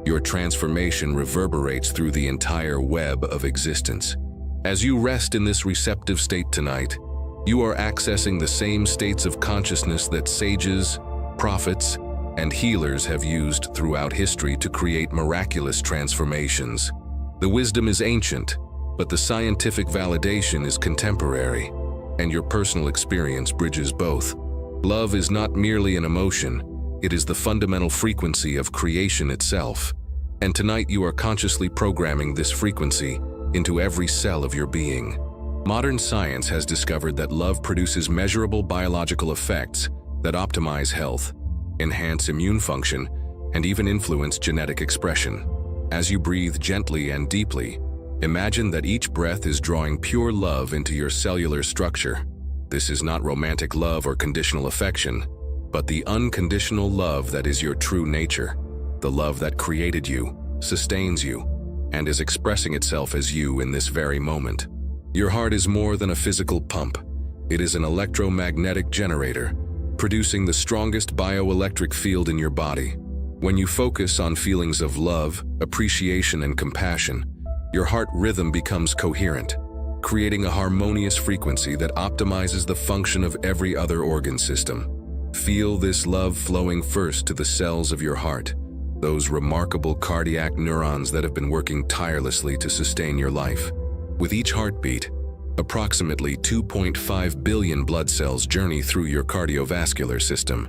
Your transformation reverberates through the entire web of existence. As you rest in this receptive state tonight, you are accessing the same states of consciousness that sages, prophets, and healers have used throughout history to create miraculous transformations. The wisdom is ancient, but the scientific validation is contemporary, and your personal experience bridges both. Love is not merely an emotion, it is the fundamental frequency of creation itself. And tonight you are consciously programming this frequency into every cell of your being. Modern science has discovered that love produces measurable biological effects that optimize health, enhance immune function, and even influence genetic expression. As you breathe gently and deeply, Imagine that each breath is drawing pure love into your cellular structure. This is not romantic love or conditional affection, but the unconditional love that is your true nature, the love that created you, sustains you, and is expressing itself as you in this very moment. Your heart is more than a physical pump. It is an electromagnetic generator, producing the strongest bioelectric field in your body. When you focus on feelings of love, appreciation, and compassion, your heart rhythm becomes coherent, creating a harmonious frequency that optimizes the function of every other organ system. Feel this love flowing first to the cells of your heart, those remarkable cardiac neurons that have been working tirelessly to sustain your life. With each heartbeat, approximately 2.5 billion blood cells journey through your cardiovascular system.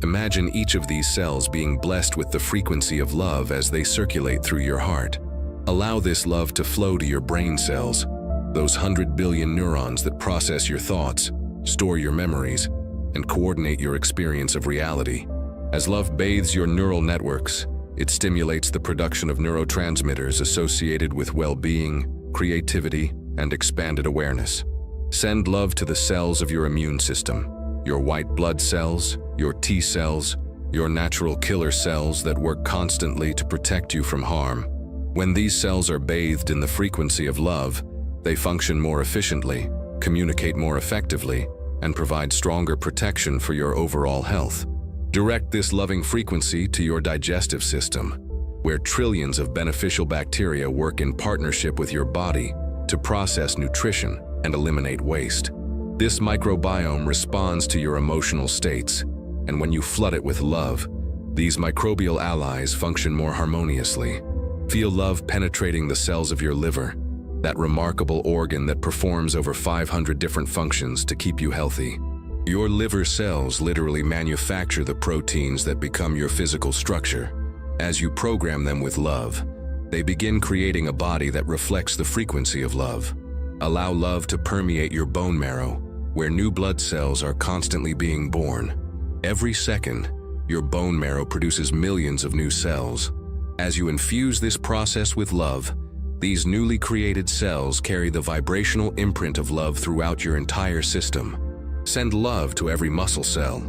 Imagine each of these cells being blessed with the frequency of love as they circulate through your heart. Allow this love to flow to your brain cells, those 100 billion neurons that process your thoughts, store your memories, and coordinate your experience of reality. As love bathes your neural networks, it stimulates the production of neurotransmitters associated with well-being, creativity, and expanded awareness. Send love to the cells of your immune system, your white blood cells, your T cells, your natural killer cells that work constantly to protect you from harm. When these cells are bathed in the frequency of love, they function more efficiently, communicate more effectively, and provide stronger protection for your overall health. Direct this loving frequency to your digestive system, where trillions of beneficial bacteria work in partnership with your body to process nutrition and eliminate waste. This microbiome responds to your emotional states, and when you flood it with love, these microbial allies function more harmoniously. Feel love penetrating the cells of your liver, that remarkable organ that performs over 500 different functions to keep you healthy. Your liver cells literally manufacture the proteins that become your physical structure. As you program them with love, they begin creating a body that reflects the frequency of love. Allow love to permeate your bone marrow, where new blood cells are constantly being born. Every second, your bone marrow produces millions of new cells. As you infuse this process with love, these newly created cells carry the vibrational imprint of love throughout your entire system. Send love to every muscle cell,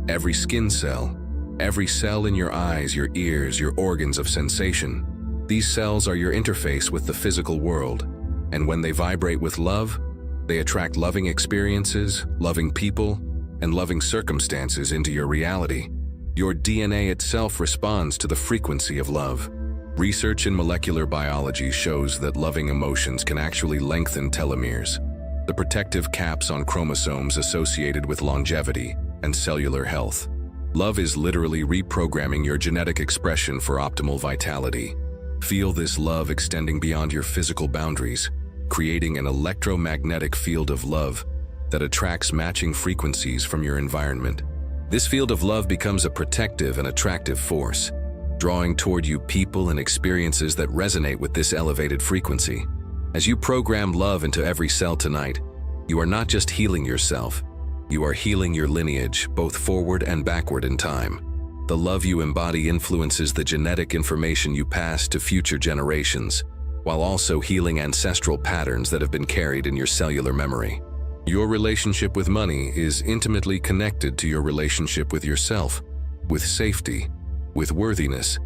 every skin cell, every cell in your eyes, your ears, your organs of sensation. These cells are your interface with the physical world, and when they vibrate with love, they attract loving experiences, loving people, and loving circumstances into your reality. Your DNA itself responds to the frequency of love. Research in molecular biology shows that loving emotions can actually lengthen telomeres, the protective caps on chromosomes associated with longevity and cellular health. Love is literally reprogramming your genetic expression for optimal vitality. Feel this love extending beyond your physical boundaries, creating an electromagnetic field of love that attracts matching frequencies from your environment. This field of love becomes a protective and attractive force, drawing toward you people and experiences that resonate with this elevated frequency. As you program love into every cell tonight, you are not just healing yourself, you are healing your lineage, both forward and backward in time. The love you embody influences the genetic information you pass to future generations, while also healing ancestral patterns that have been carried in your cellular memory. Your relationship with money is intimately connected to your relationship with yourself, with safety, with worthiness,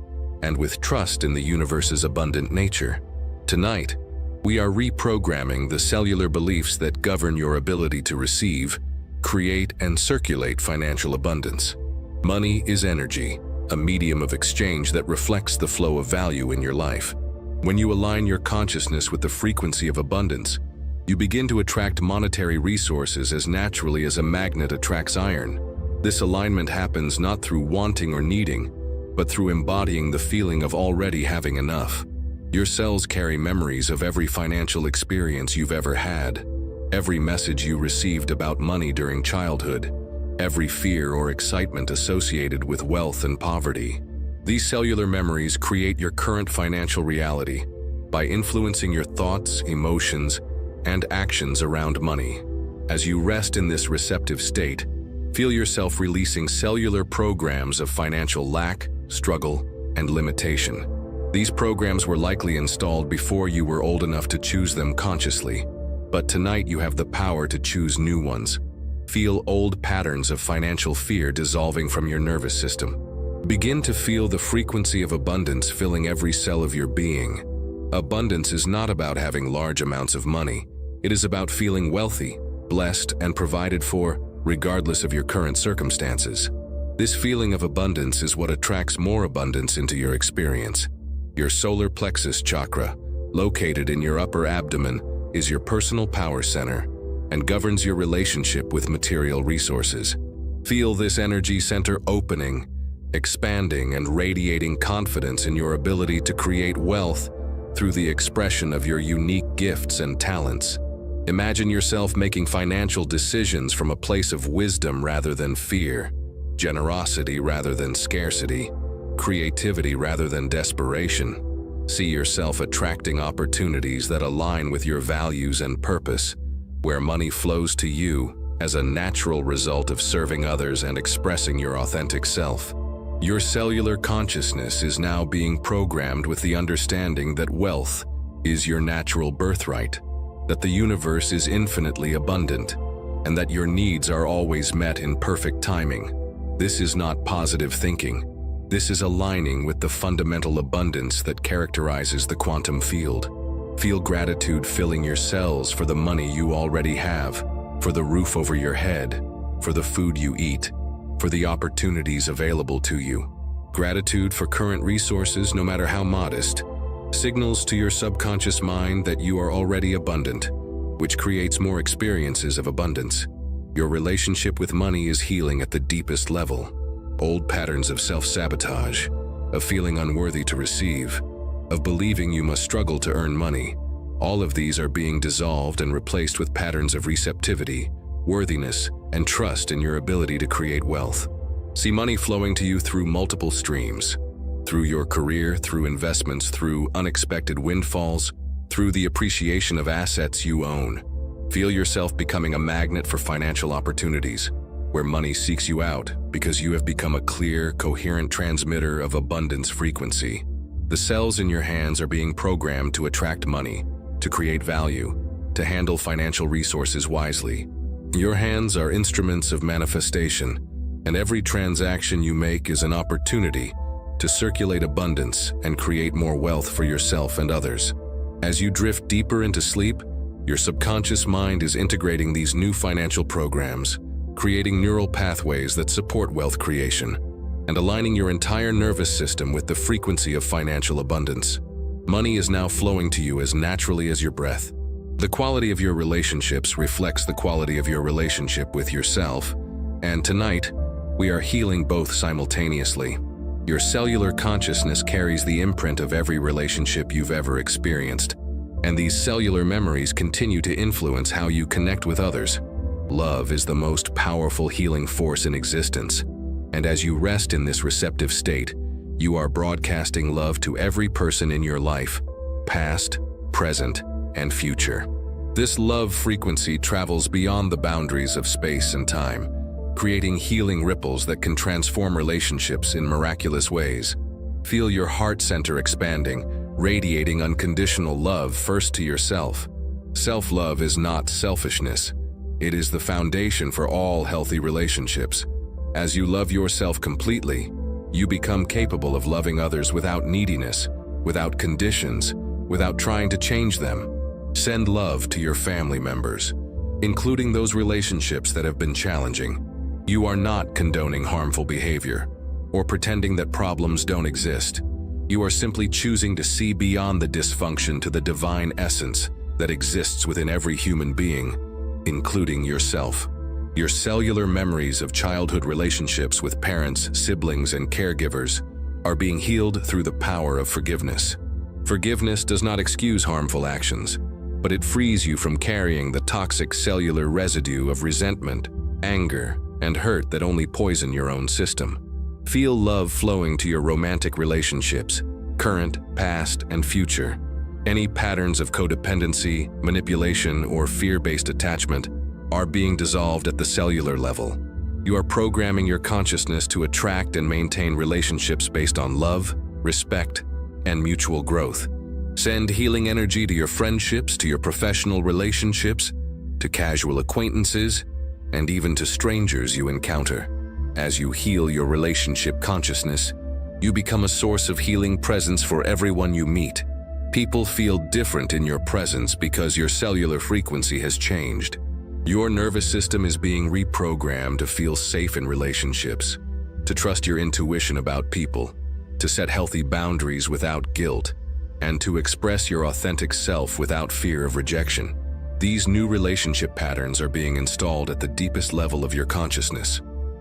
and with trust in the universe's abundant nature. Tonight, we are reprogramming the cellular beliefs that govern your ability to receive, create, and circulate financial abundance. Money is energy, a medium of exchange that reflects the flow of value in your life. When you align your consciousness with the frequency of abundance, you begin to attract monetary resources as naturally as a magnet attracts iron. This alignment happens not through wanting or needing, but through embodying the feeling of already having enough. Your cells carry memories of every financial experience you've ever had, every message you received about money during childhood, every fear or excitement associated with wealth and poverty. These cellular memories create your current financial reality by influencing your thoughts, emotions, and actions around money. As you rest in this receptive state, feel yourself releasing cellular programs of financial lack, struggle, and limitation. These programs were likely installed before you were old enough to choose them consciously, but tonight you have the power to choose new ones. Feel old patterns of financial fear dissolving from your nervous system. Begin to feel the frequency of abundance filling every cell of your being. Abundance is not about having large amounts of money. It is about feeling wealthy, blessed, and provided for, regardless of your current circumstances. This feeling of abundance is what attracts more abundance into your experience. Your solar plexus chakra, located in your upper abdomen, is your personal power center and governs your relationship with material resources. Feel this energy center opening, expanding, and radiating confidence in your ability to create wealth through the expression of your unique gifts and talents. Imagine yourself making financial decisions from a place of wisdom rather than fear, generosity rather than scarcity, creativity rather than desperation. See yourself attracting opportunities that align with your values and purpose, where money flows to you as a natural result of serving others and expressing your authentic self. Your cellular consciousness is now being programmed with the understanding that wealth is your natural birthright, that the universe is infinitely abundant, and that your needs are always met in perfect timing. This is not positive thinking. This is aligning with the fundamental abundance that characterizes the quantum field. Feel gratitude filling your cells for the money you already have, for the roof over your head, for the food you eat, for the opportunities available to you. Gratitude for current resources, no matter how modest, signals to your subconscious mind that you are already abundant, which creates more experiences of abundance. Your relationship with money is healing at the deepest level. Old patterns of self-sabotage, of feeling unworthy to receive, of believing you must struggle to earn money, all of these are being dissolved and replaced with patterns of receptivity, worthiness, and trust in your ability to create wealth. See money flowing to you through multiple streams, through your career, through investments, through unexpected windfalls, through the appreciation of assets you own. Feel yourself becoming a magnet for financial opportunities, where money seeks you out because you have become a clear, coherent transmitter of abundance frequency. The cells in your hands are being programmed to attract money, to create value, to handle financial resources wisely. Your hands are instruments of manifestation, and every transaction you make is an opportunity to circulate abundance and create more wealth for yourself and others. As you drift deeper into sleep, your subconscious mind is integrating these new financial programs, creating neural pathways that support wealth creation, and aligning your entire nervous system with the frequency of financial abundance. Money is now flowing to you as naturally as your breath. The quality of your relationships reflects the quality of your relationship with yourself, and tonight, we are healing both simultaneously. Your cellular consciousness carries the imprint of every relationship you've ever experienced, and these cellular memories continue to influence how you connect with others. Love is the most powerful healing force in existence, and as you rest in this receptive state, you are broadcasting love to every person in your life, past, present, and future. This love frequency travels beyond the boundaries of space and time, creating healing ripples that can transform relationships in miraculous ways. Feel your heart center expanding, radiating unconditional love first to yourself. Self-love is not selfishness. It is the foundation for all healthy relationships. As you love yourself completely, you become capable of loving others without neediness, without conditions, without trying to change them. Send love to your family members, including those relationships that have been challenging. You are not condoning harmful behavior or pretending that problems don't exist. You are simply choosing to see beyond the dysfunction to the divine essence that exists within every human being, including yourself. Your cellular memories of childhood relationships with parents, siblings, and caregivers are being healed through the power of forgiveness. Forgiveness does not excuse harmful actions, but it frees you from carrying the toxic cellular residue of resentment, anger, and hurt that only poison your own system. Feel love flowing to your romantic relationships, current, past, and future. Any patterns of codependency, manipulation, or fear-based attachment are being dissolved at the cellular level. You are programming your consciousness to attract and maintain relationships based on love, respect, and mutual growth. Send healing energy to your friendships, to your professional relationships, to casual acquaintances, and even to strangers you encounter. As you heal your relationship consciousness, you become a source of healing presence for everyone you meet. People feel different in your presence because your cellular frequency has changed. Your nervous system is being reprogrammed to feel safe in relationships, to trust your intuition about people, to set healthy boundaries without guilt, and to express your authentic self without fear of rejection. These new relationship patterns are being installed at the deepest level of your consciousness.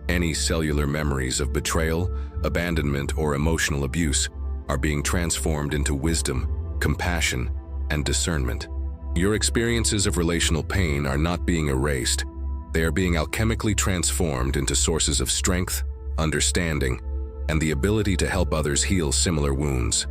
Any cellular memories of betrayal, abandonment, or emotional abuse are being transformed into wisdom, compassion, and discernment. Your experiences of relational pain are not being erased. They are being alchemically transformed into sources of strength, understanding, and the ability to help others heal similar wounds.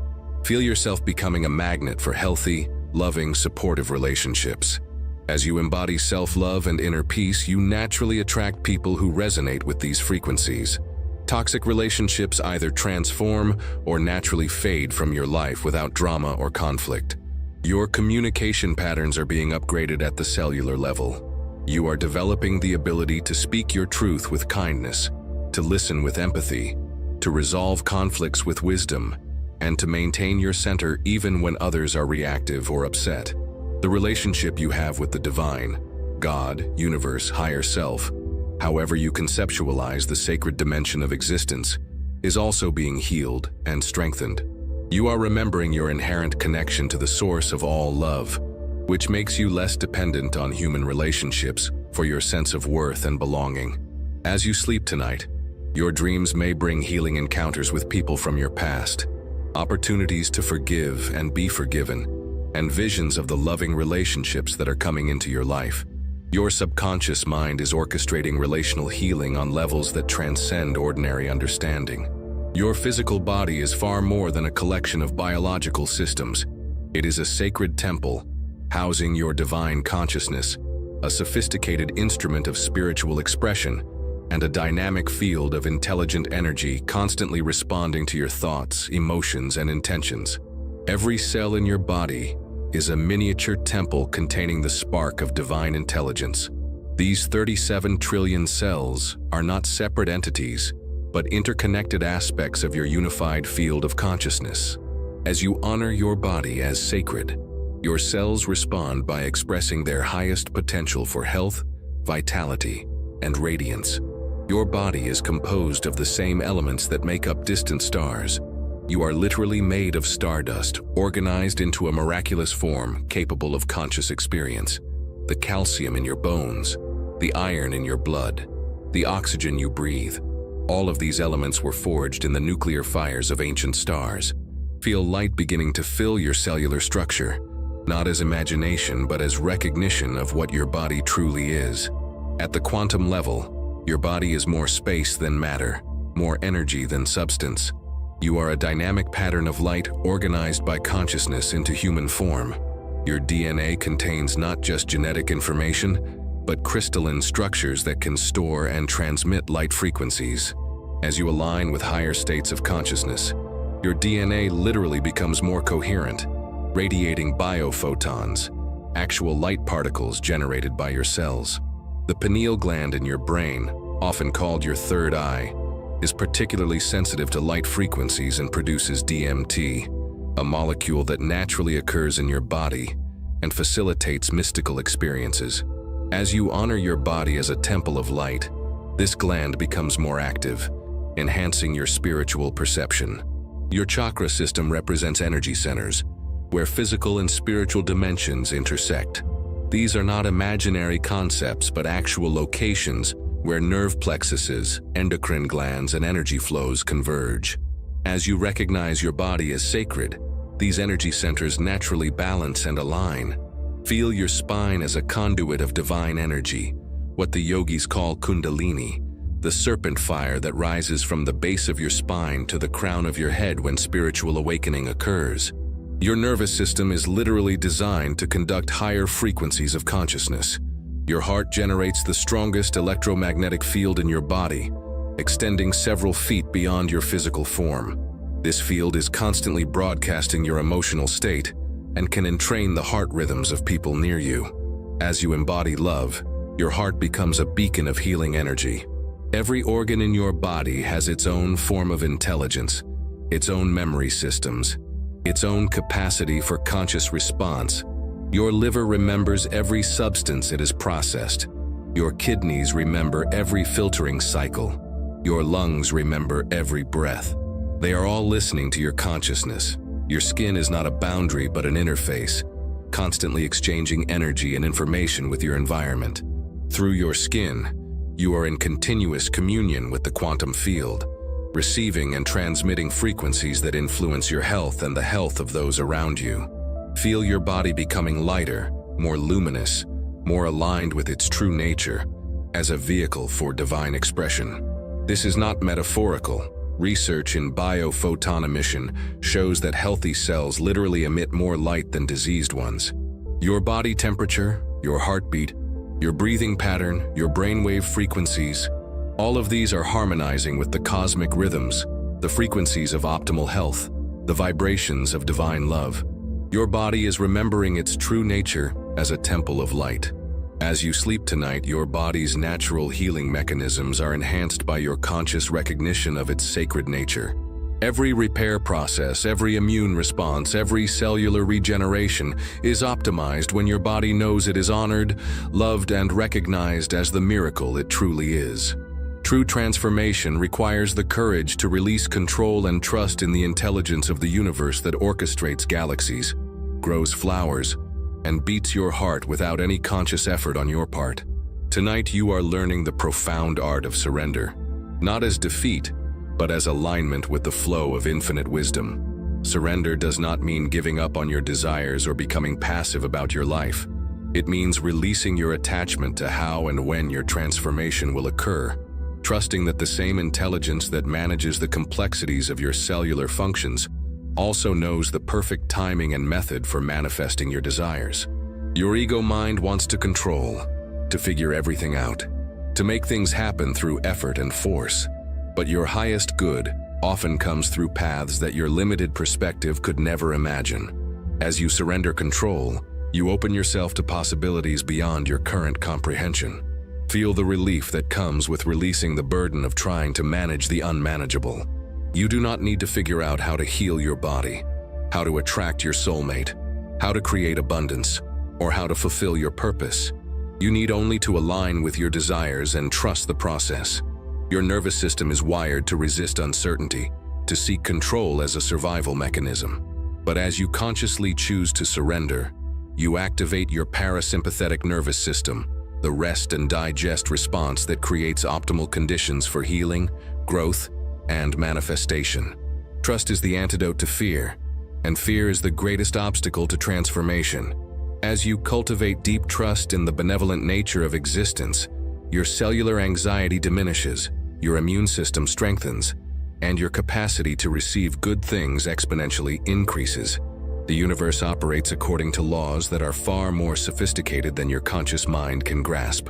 Feel yourself becoming a magnet for healthy, loving, supportive relationships. As you embody self-love and inner peace, you naturally attract people who resonate with these frequencies. Toxic relationships either transform or naturally fade from your life without drama or conflict. Your communication patterns are being upgraded at the cellular level. You are developing the ability to speak your truth with kindness, to listen with empathy, to resolve conflicts with wisdom, and to maintain your center even when others are reactive or upset. The relationship you have with the divine, God, universe, higher self, however you conceptualize the sacred dimension of existence, is also being healed and strengthened. You are remembering your inherent connection to the source of all love, which makes you less dependent on human relationships for your sense of worth and belonging. As you sleep tonight, your dreams may bring healing encounters with people from your past, opportunities to forgive and be forgiven, and visions of the loving relationships that are coming into your life. Your subconscious mind is orchestrating relational healing on levels that transcend ordinary understanding. Your physical body is far more than a collection of biological systems. It is a sacred temple, housing your divine consciousness, a sophisticated instrument of spiritual expression, and a dynamic field of intelligent energy constantly responding to your thoughts, emotions, and intentions. Every cell in your body is a miniature temple containing the spark of divine intelligence. These 37 trillion cells are not separate entities, but interconnected aspects of your unified field of consciousness. As you honor your body as sacred, your cells respond by expressing their highest potential for health, vitality, and radiance. Your body is composed of the same elements that make up distant stars. You are literally made of stardust, organized into a miraculous form capable of conscious experience. The calcium in your bones, the iron in your blood, the oxygen you breathe, all of these elements were forged in the nuclear fires of ancient stars. Feel light beginning to fill your cellular structure, not as imagination but as recognition of what your body truly is. At the quantum level, your body is more space than matter, more energy than substance. You are a dynamic pattern of light organized by consciousness into human form. Your DNA contains not just genetic information, but crystalline structures that can store and transmit light frequencies. As you align with higher states of consciousness, your DNA literally becomes more coherent, radiating biophotons, actual light particles generated by your cells. The pineal gland in your brain, often called your third eye, is particularly sensitive to light frequencies and produces DMT, a molecule that naturally occurs in your body and facilitates mystical experiences. As you honor your body as a temple of light, this gland becomes more active, enhancing your spiritual perception. Your chakra system represents energy centers, where physical and spiritual dimensions intersect. These are not imaginary concepts, but actual locations where nerve plexuses, endocrine glands, and energy flows converge. As you recognize your body as sacred, these energy centers naturally balance and align. Feel your spine as a conduit of divine energy, what the yogis call Kundalini, the serpent fire that rises from the base of your spine to the crown of your head when spiritual awakening occurs. Your nervous system is literally designed to conduct higher frequencies of consciousness. Your heart generates the strongest electromagnetic field in your body, extending several feet beyond your physical form. This field is constantly broadcasting your emotional state and can entrain the heart rhythms of people near you. As you embody love, your heart becomes a beacon of healing energy. Every organ in your body has its own form of intelligence, its own memory systems, its own capacity for conscious response. Your liver remembers every substance it has processed. Your kidneys remember every filtering cycle. Your lungs remember every breath. They are all listening to your consciousness. Your skin is not a boundary but an interface, constantly exchanging energy and information with your environment. Through your skin, you are in continuous communion with the quantum field, receiving and transmitting frequencies that influence your health and the health of those around you. Feel your body becoming lighter, more luminous, more aligned with its true nature, as a vehicle for divine expression. This is not metaphorical. Research in biophoton emission shows that healthy cells literally emit more light than diseased ones. Your body temperature, your heartbeat, your breathing pattern, your brainwave frequencies, all of these are harmonizing with the cosmic rhythms, the frequencies of optimal health, the vibrations of divine love. Your body is remembering its true nature as a temple of light. As you sleep tonight, your body's natural healing mechanisms are enhanced by your conscious recognition of its sacred nature. Every repair process, every immune response, every cellular regeneration is optimized when your body knows it is honored, loved, and recognized as the miracle it truly is. True transformation requires the courage to release control and trust in the intelligence of the universe that orchestrates galaxies, grows flowers, and beats your heart without any conscious effort on your part. Tonight you are learning the profound art of surrender, not as defeat, but as alignment with the flow of infinite wisdom. Surrender does not mean giving up on your desires or becoming passive about your life. It means releasing your attachment to how and when your transformation will occur, trusting that the same intelligence that manages the complexities of your cellular functions also knows the perfect timing and method for manifesting your desires. Your ego mind wants to control, to figure everything out, to make things happen through effort and force. But your highest good often comes through paths that your limited perspective could never imagine. As you surrender control, you open yourself to possibilities beyond your current comprehension. Feel the relief that comes with releasing the burden of trying to manage the unmanageable. You do not need to figure out how to heal your body, how to attract your soulmate, how to create abundance, or how to fulfill your purpose. You need only to align with your desires and trust the process. Your nervous system is wired to resist uncertainty, to seek control as a survival mechanism. But as you consciously choose to surrender, you activate your parasympathetic nervous system, the rest and digest response that creates optimal conditions for healing, growth, and manifestation. Trust is the antidote to fear, and fear is the greatest obstacle to transformation. As you cultivate deep trust in the benevolent nature of existence, your cellular anxiety diminishes, your immune system strengthens, and your capacity to receive good things exponentially increases. The universe operates according to laws that are far more sophisticated than your conscious mind can grasp.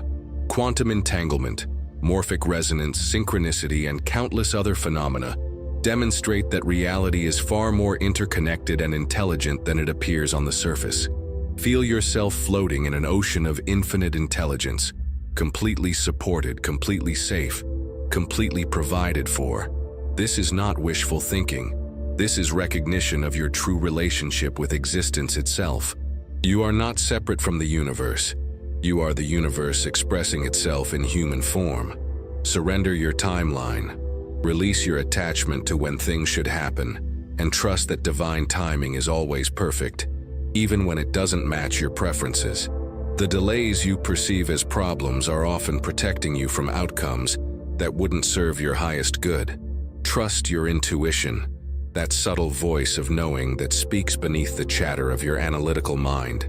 Quantum entanglement, morphic resonance, synchronicity, and countless other phenomena demonstrate that reality is far more interconnected and intelligent than it appears on the surface. Feel yourself floating in an ocean of infinite intelligence, completely supported, completely safe, completely provided for. This is not wishful thinking. This is recognition of your true relationship with existence itself. You are not separate from the universe. You are the universe expressing itself in human form. Surrender your timeline. Release your attachment to when things should happen, and trust that divine timing is always perfect, even when it doesn't match your preferences. The delays you perceive as problems are often protecting you from outcomes that wouldn't serve your highest good. Trust your intuition, that subtle voice of knowing that speaks beneath the chatter of your analytical mind.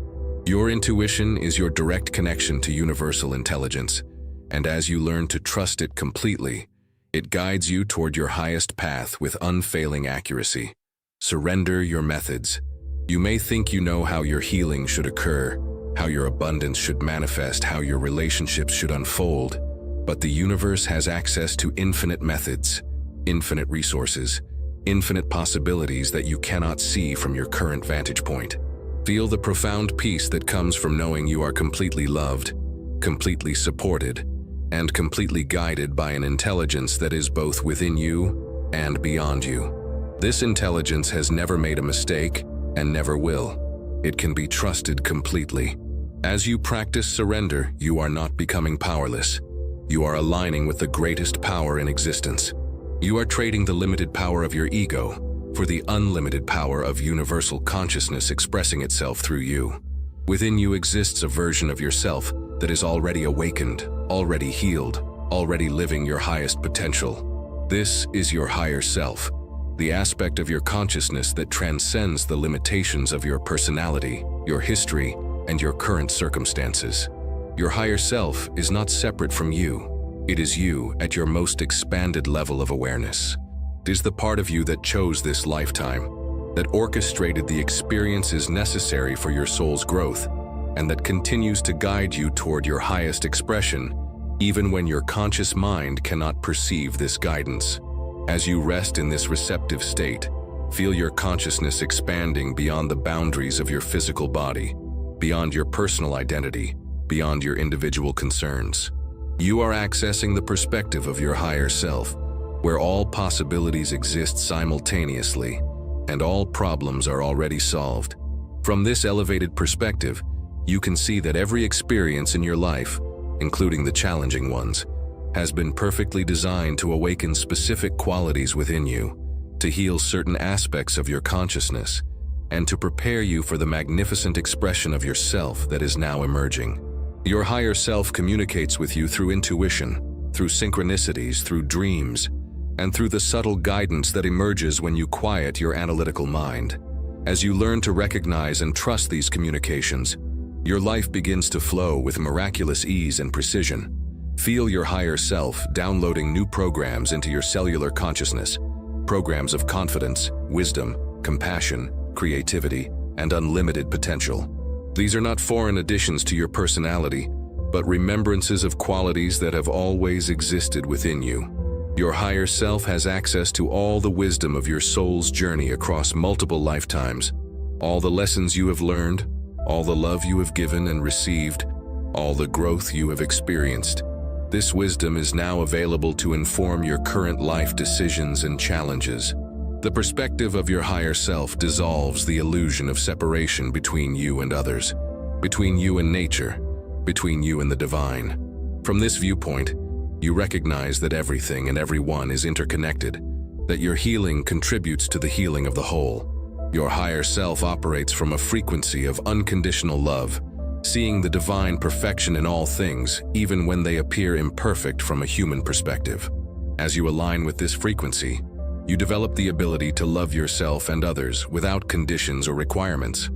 Your intuition is your direct connection to universal intelligence, and as you learn to trust it completely, it guides you toward your highest path with unfailing accuracy. Surrender your methods. You may think you know how your healing should occur, how your abundance should manifest, how your relationships should unfold, but the universe has access to infinite methods, infinite resources, infinite possibilities that you cannot see from your current vantage point. Feel the profound peace that comes from knowing you are completely loved, completely supported, and completely guided by an intelligence that is both within you and beyond you. This intelligence has never made a mistake and never will. It can be trusted completely. As you practice surrender, you are not becoming powerless. You are aligning with the greatest power in existence. You are trading the limited power of your ego for the unlimited power of universal consciousness expressing itself through you. Within you exists a version of yourself that is already awakened, already healed, already living your highest potential. This is your higher self, the aspect of your consciousness that transcends the limitations of your personality, your history, and your current circumstances. Your higher self is not separate from you. It is you at your most expanded level of awareness. It is the part of you that chose this lifetime, that orchestrated the experiences necessary for your soul's growth, and that continues to guide you toward your highest expression, even when your conscious mind cannot perceive this guidance. As you rest in this receptive state, feel your consciousness expanding beyond the boundaries of your physical body, beyond your personal identity, beyond your individual concerns. You are accessing the perspective of your higher self, where all possibilities exist simultaneously and all problems are already solved. From this elevated perspective, you can see that every experience in your life, including the challenging ones, has been perfectly designed to awaken specific qualities within you, to heal certain aspects of your consciousness, and to prepare you for the magnificent expression of yourself that is now emerging. Your higher self communicates with you through intuition, through synchronicities, through dreams, and through the subtle guidance that emerges when you quiet your analytical mind. As you learn to recognize and trust these communications, your life begins to flow with miraculous ease and precision. Feel your higher self downloading new programs into your cellular consciousness, programs of confidence, wisdom, compassion, creativity, and unlimited potential. These are not foreign additions to your personality, but remembrances of qualities that have always existed within you. Your higher self has access to all the wisdom of your soul's journey across multiple lifetimes, all the lessons you have learned, all the love you have given and received, all the growth you have experienced. This wisdom is now available to inform your current life decisions and challenges. The perspective of your higher self dissolves the illusion of separation between you and others, between you and nature, between you and the divine. From this viewpoint, you recognize that everything and everyone is interconnected, that your healing contributes to the healing of the whole. Your higher self operates from a frequency of unconditional love, seeing the divine perfection in all things, even when they appear imperfect from a human perspective. As you align with this frequency, you develop the ability to love yourself and others without conditions or requirements.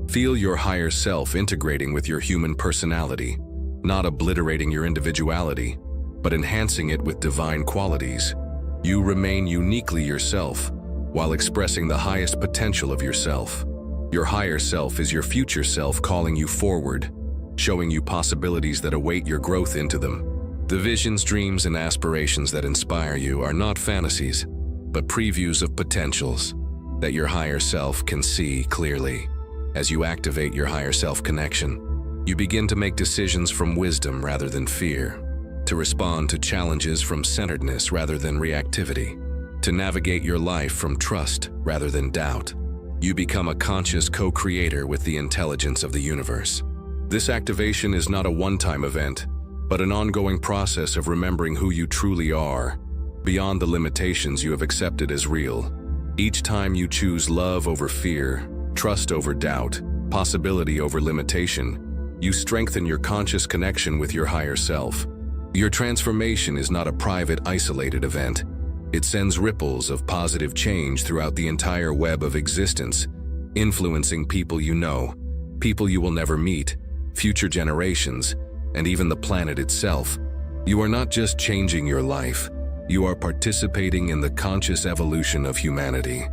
Feel your higher self integrating with your human personality, not obliterating your individuality, but enhancing it with divine qualities. You remain uniquely yourself, while expressing the highest potential of yourself. Your higher self is your future self calling you forward, showing you possibilities that await your growth into them. The visions, dreams, and aspirations that inspire you are not fantasies, but previews of potentials that your higher self can see clearly. As you activate your higher self connection, you begin to make decisions from wisdom rather than fear, to respond to challenges from centeredness rather than reactivity, to navigate your life from trust rather than doubt. You become a conscious co-creator with the intelligence of the universe. This activation is not a one-time event, but an ongoing process of remembering who you truly are, beyond the limitations you have accepted as real. Each time you choose love over fear, trust over doubt, possibility over limitation, you strengthen your conscious connection with your higher self. Your transformation is not a private, isolated event. It sends ripples of positive change throughout the entire web of existence, influencing people you know, people you will never meet, future generations, and even the planet itself. You are not just changing your life, you are participating in the conscious evolution of humanity.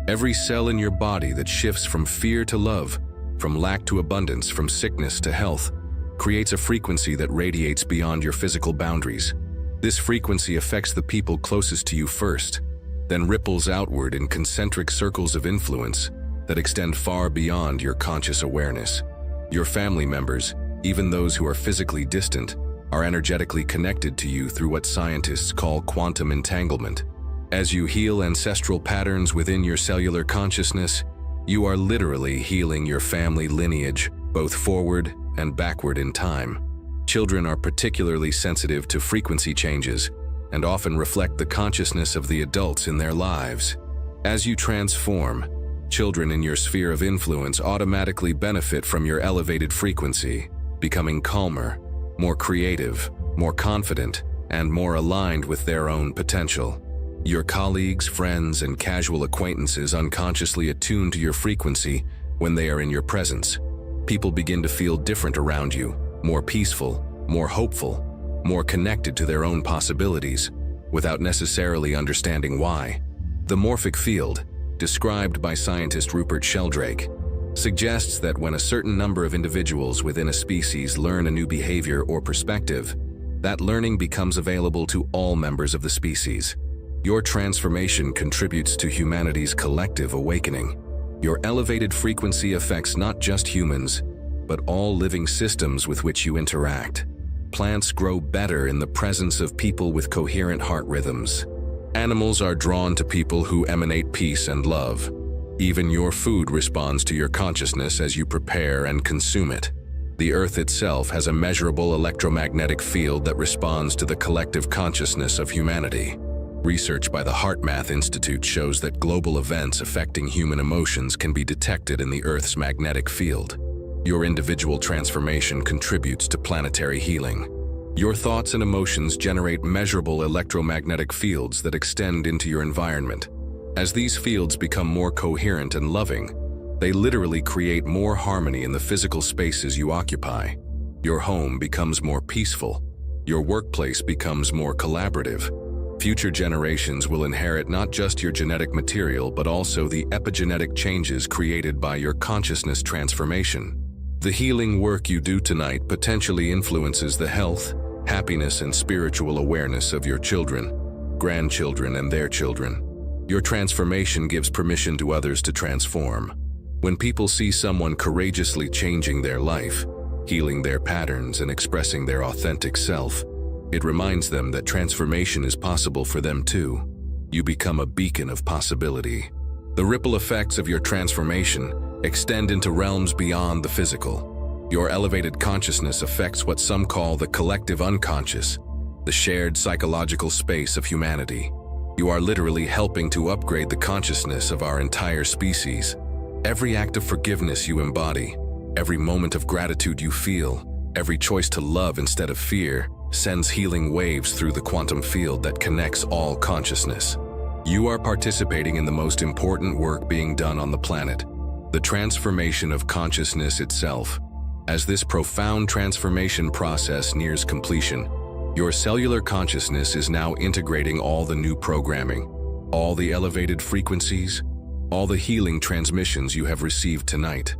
Every cell in your body that shifts from fear to love, from lack to abundance, from sickness to health, creates a frequency that radiates beyond your physical boundaries. This frequency affects the people closest to you first. then ripples outward in concentric circles of influence that extend far beyond your conscious awareness. Your family members, even those who are physically distant, are energetically connected to you through what scientists call quantum entanglement. As you heal ancestral patterns within your cellular consciousness, you are literally healing your family lineage, both forward and backward in time. Children are particularly sensitive to frequency changes and often reflect the consciousness of the adults in their lives. As you transform, children in your sphere of influence automatically benefit from your elevated frequency, becoming calmer, more creative, more confident, and more aligned with their own potential. Your colleagues, friends, and casual acquaintances unconsciously attune to your frequency when they are in your presence. People begin to feel different around you, more peaceful, more hopeful, more connected to their own possibilities, without necessarily understanding why. The morphic field, described by scientist Rupert Sheldrake, suggests that when a certain number of individuals within a species learn a new behavior or perspective, that learning becomes available to all members of the species. Your transformation contributes to humanity's collective awakening. Your elevated frequency affects not just humans, but all living systems with which you interact. Plants grow better in the presence of people with coherent heart rhythms. Animals are drawn to people who emanate peace and love. Even your food responds to your consciousness as you prepare and consume it. The Earth itself has a measurable electromagnetic field that responds to the collective consciousness of humanity. Research by the HeartMath Institute shows that global events affecting human emotions can be detected in the Earth's magnetic field. Your individual transformation contributes to planetary healing. Your thoughts and emotions generate measurable electromagnetic fields that extend into your environment. As these fields become more coherent and loving, they literally create more harmony in the physical spaces you occupy. Your home becomes more peaceful. Your workplace becomes more collaborative. Future generations will inherit not just your genetic material, but also the epigenetic changes created by your consciousness transformation. The healing work you do tonight potentially influences the health, happiness, and spiritual awareness of your children, grandchildren, and their children. Your transformation gives permission to others to transform. When people see someone courageously changing their life, healing their patterns, and expressing their authentic self, it reminds them that transformation is possible for them too. You become a beacon of possibility. The ripple effects of your transformation extend into realms beyond the physical. Your elevated consciousness affects what some call the collective unconscious, the shared psychological space of humanity. You are literally helping to upgrade the consciousness of our entire species. Every act of forgiveness you embody, every moment of gratitude you feel, every choice to love instead of fear, sends healing waves through the quantum field that connects all consciousness. You are participating in the most important work being done on the planet, the transformation of consciousness itself. As this profound transformation process nears completion, your cellular consciousness is now integrating all the new programming, all the elevated frequencies, all the healing transmissions you have received tonight.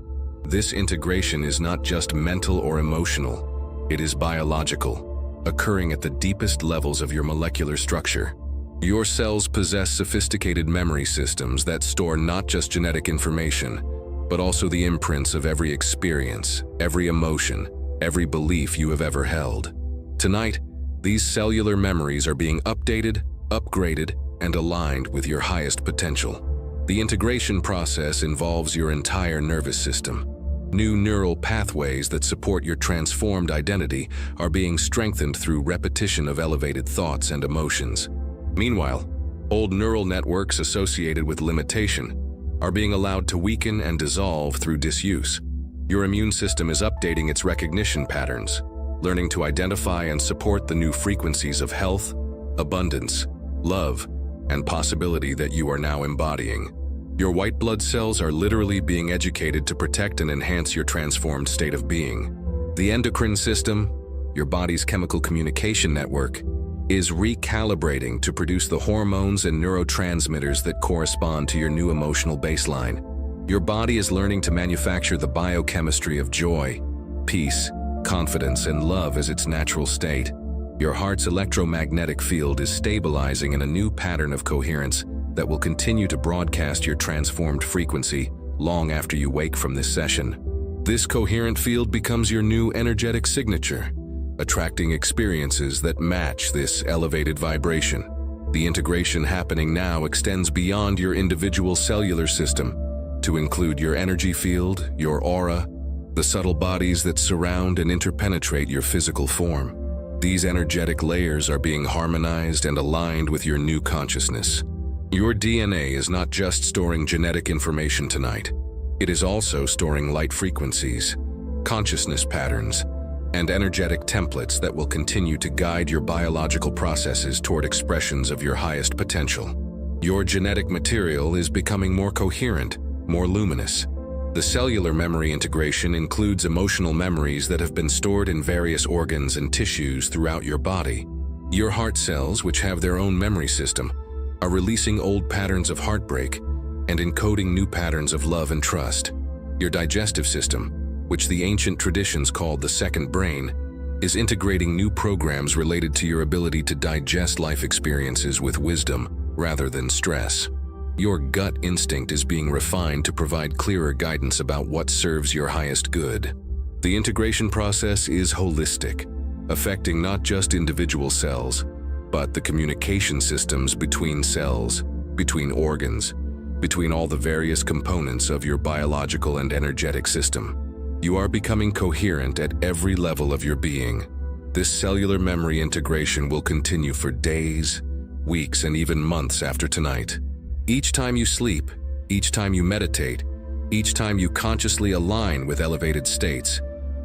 This integration is not just mental or emotional, it is biological, occurring at the deepest levels of your molecular structure. Your cells possess sophisticated memory systems that store not just genetic information, but also the imprints of every experience, every emotion, every belief you have ever held. Tonight, these cellular memories are being updated, upgraded, and aligned with your highest potential. The integration process involves your entire nervous system. New neural pathways that support your transformed identity are being strengthened through repetition of elevated thoughts and emotions. Meanwhile, old neural networks associated with limitation are being allowed to weaken and dissolve through disuse. Your immune system is updating its recognition patterns, learning to identify and support the new frequencies of health, abundance, love, and possibility that you are now embodying. Your white blood cells are literally being educated to protect and enhance your transformed state of being. The endocrine system, your body's chemical communication network, is recalibrating to produce the hormones and neurotransmitters that correspond to your new emotional baseline. Your body is learning to manufacture the biochemistry of joy, peace, confidence, and love as its natural state. Your heart's electromagnetic field is stabilizing in a new pattern of coherence that will continue to broadcast your transformed frequency long after you wake from this session. This coherent field becomes your new energetic signature, attracting experiences that match this elevated vibration. The integration happening now extends beyond your individual cellular system to include your energy field, your aura, the subtle bodies that surround and interpenetrate your physical form. These energetic layers are being harmonized and aligned with your new consciousness. Your DNA is not just storing genetic information tonight. It is also storing light frequencies, consciousness patterns, and energetic templates that will continue to guide your biological processes toward expressions of your highest potential. Your genetic material is becoming more coherent, more luminous. The cellular memory integration includes emotional memories that have been stored in various organs and tissues throughout your body. Your heart cells, which have their own memory system, are releasing old patterns of heartbreak and encoding new patterns of love and trust. Your digestive system, which the ancient traditions called the second brain, is integrating new programs related to your ability to digest life experiences with wisdom rather than stress. Your gut instinct is being refined to provide clearer guidance about what serves your highest good. The integration process is holistic, affecting not just individual cells, but the communication systems between cells, between organs, between all the various components of your biological and energetic system. You are becoming coherent at every level of your being. This cellular memory integration will continue for days, weeks, and even months after tonight. Each time you sleep, each time you meditate, each time you consciously align with elevated states,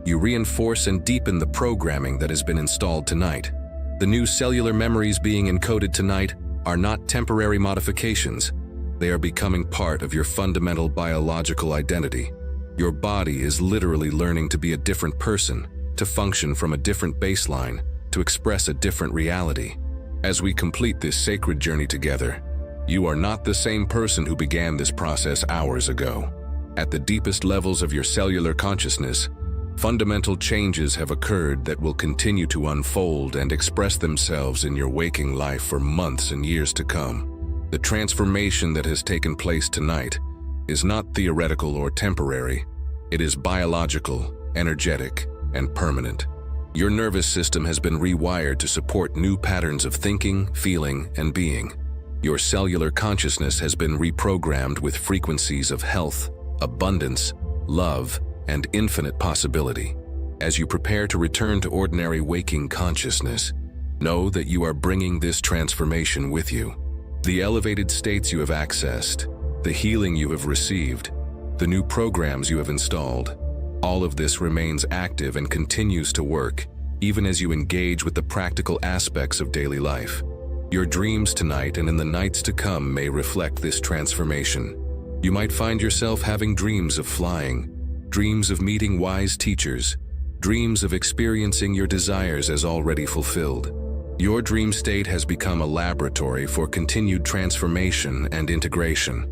you reinforce and deepen the programming that has been installed tonight. The new cellular memories being encoded tonight are not temporary modifications. They are becoming part of your fundamental biological identity. Your body is literally learning to be a different person, to function from a different baseline, to express a different reality. As we complete this sacred journey together, you are not the same person who began this process hours ago. At the deepest levels of your cellular consciousness, fundamental changes have occurred that will continue to unfold and express themselves in your waking life for months and years to come. The transformation that has taken place tonight is not theoretical or temporary. It is biological, energetic, and permanent. Your nervous system has been rewired to support new patterns of thinking, feeling, and being. Your cellular consciousness has been reprogrammed with frequencies of health, abundance, love, and infinite possibility. As you prepare to return to ordinary waking consciousness, know that you are bringing this transformation with you. The elevated states you have accessed, the healing you have received, the new programs you have installed, all of this remains active and continues to work, even as you engage with the practical aspects of daily life. Your dreams tonight and in the nights to come may reflect this transformation. You might find yourself having dreams of flying, dreams of meeting wise teachers, dreams of experiencing your desires as already fulfilled. Your dream state has become a laboratory for continued transformation and integration.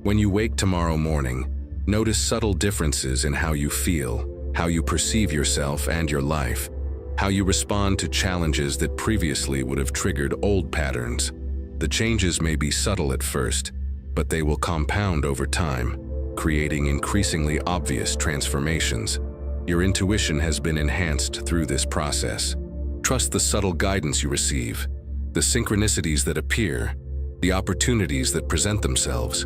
When you wake tomorrow morning, notice subtle differences in how you feel, how you perceive yourself and your life, how you respond to challenges that previously would have triggered old patterns. The changes may be subtle at first, but they will compound over time, creating increasingly obvious transformations. Your intuition has been enhanced through this process. Trust the subtle guidance you receive, the synchronicities that appear, the opportunities that present themselves.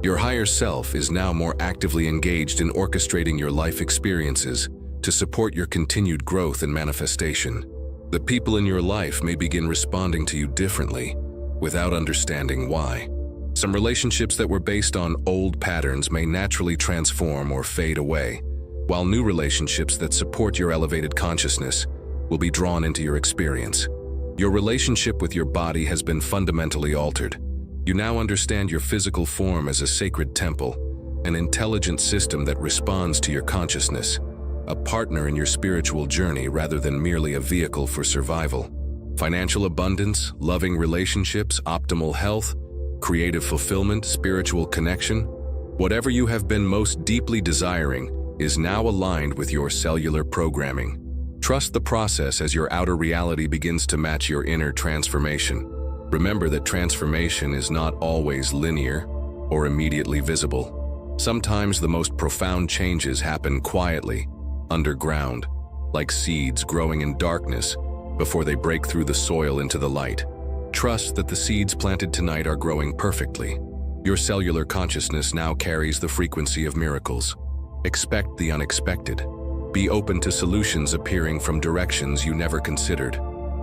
Your higher self is now more actively engaged in orchestrating your life experiences to support your continued growth and manifestation. The people in your life may begin responding to you differently, without understanding why. Some relationships that were based on old patterns may naturally transform or fade away, while new relationships that support your elevated consciousness will be drawn into your experience. Your relationship with your body has been fundamentally altered. You now understand your physical form as a sacred temple, an intelligent system that responds to your consciousness, a partner in your spiritual journey rather than merely a vehicle for survival. Financial abundance, loving relationships, optimal health, creative fulfillment, spiritual connection, whatever you have been most deeply desiring is now aligned with your cellular programming. Trust the process as your outer reality begins to match your inner transformation. Remember that transformation is not always linear or immediately visible. Sometimes the most profound changes happen quietly, underground, like seeds growing in darkness before they break through the soil into the light. Trust that the seeds planted tonight are growing perfectly. Your cellular consciousness now carries the frequency of miracles. Expect the unexpected. Be open to solutions appearing from directions you never considered.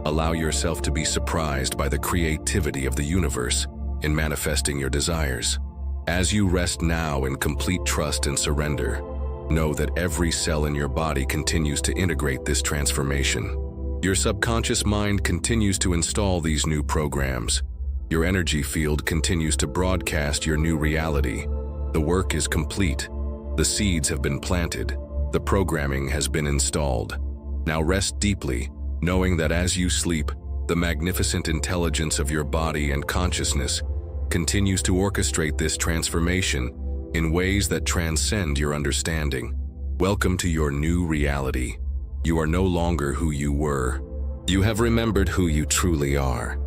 Allow yourself to be surprised by the creativity of the universe in manifesting your desires. As you rest now in complete trust and surrender, know that every cell in your body continues to integrate this transformation. Your subconscious mind continues to install these new programs. Your energy field continues to broadcast your new reality. The work is complete. The seeds have been planted. The programming has been installed. Now rest deeply, knowing that as you sleep, the magnificent intelligence of your body and consciousness continues to orchestrate this transformation in ways that transcend your understanding. Welcome to your new reality. You are no longer who you were. You have remembered who you truly are.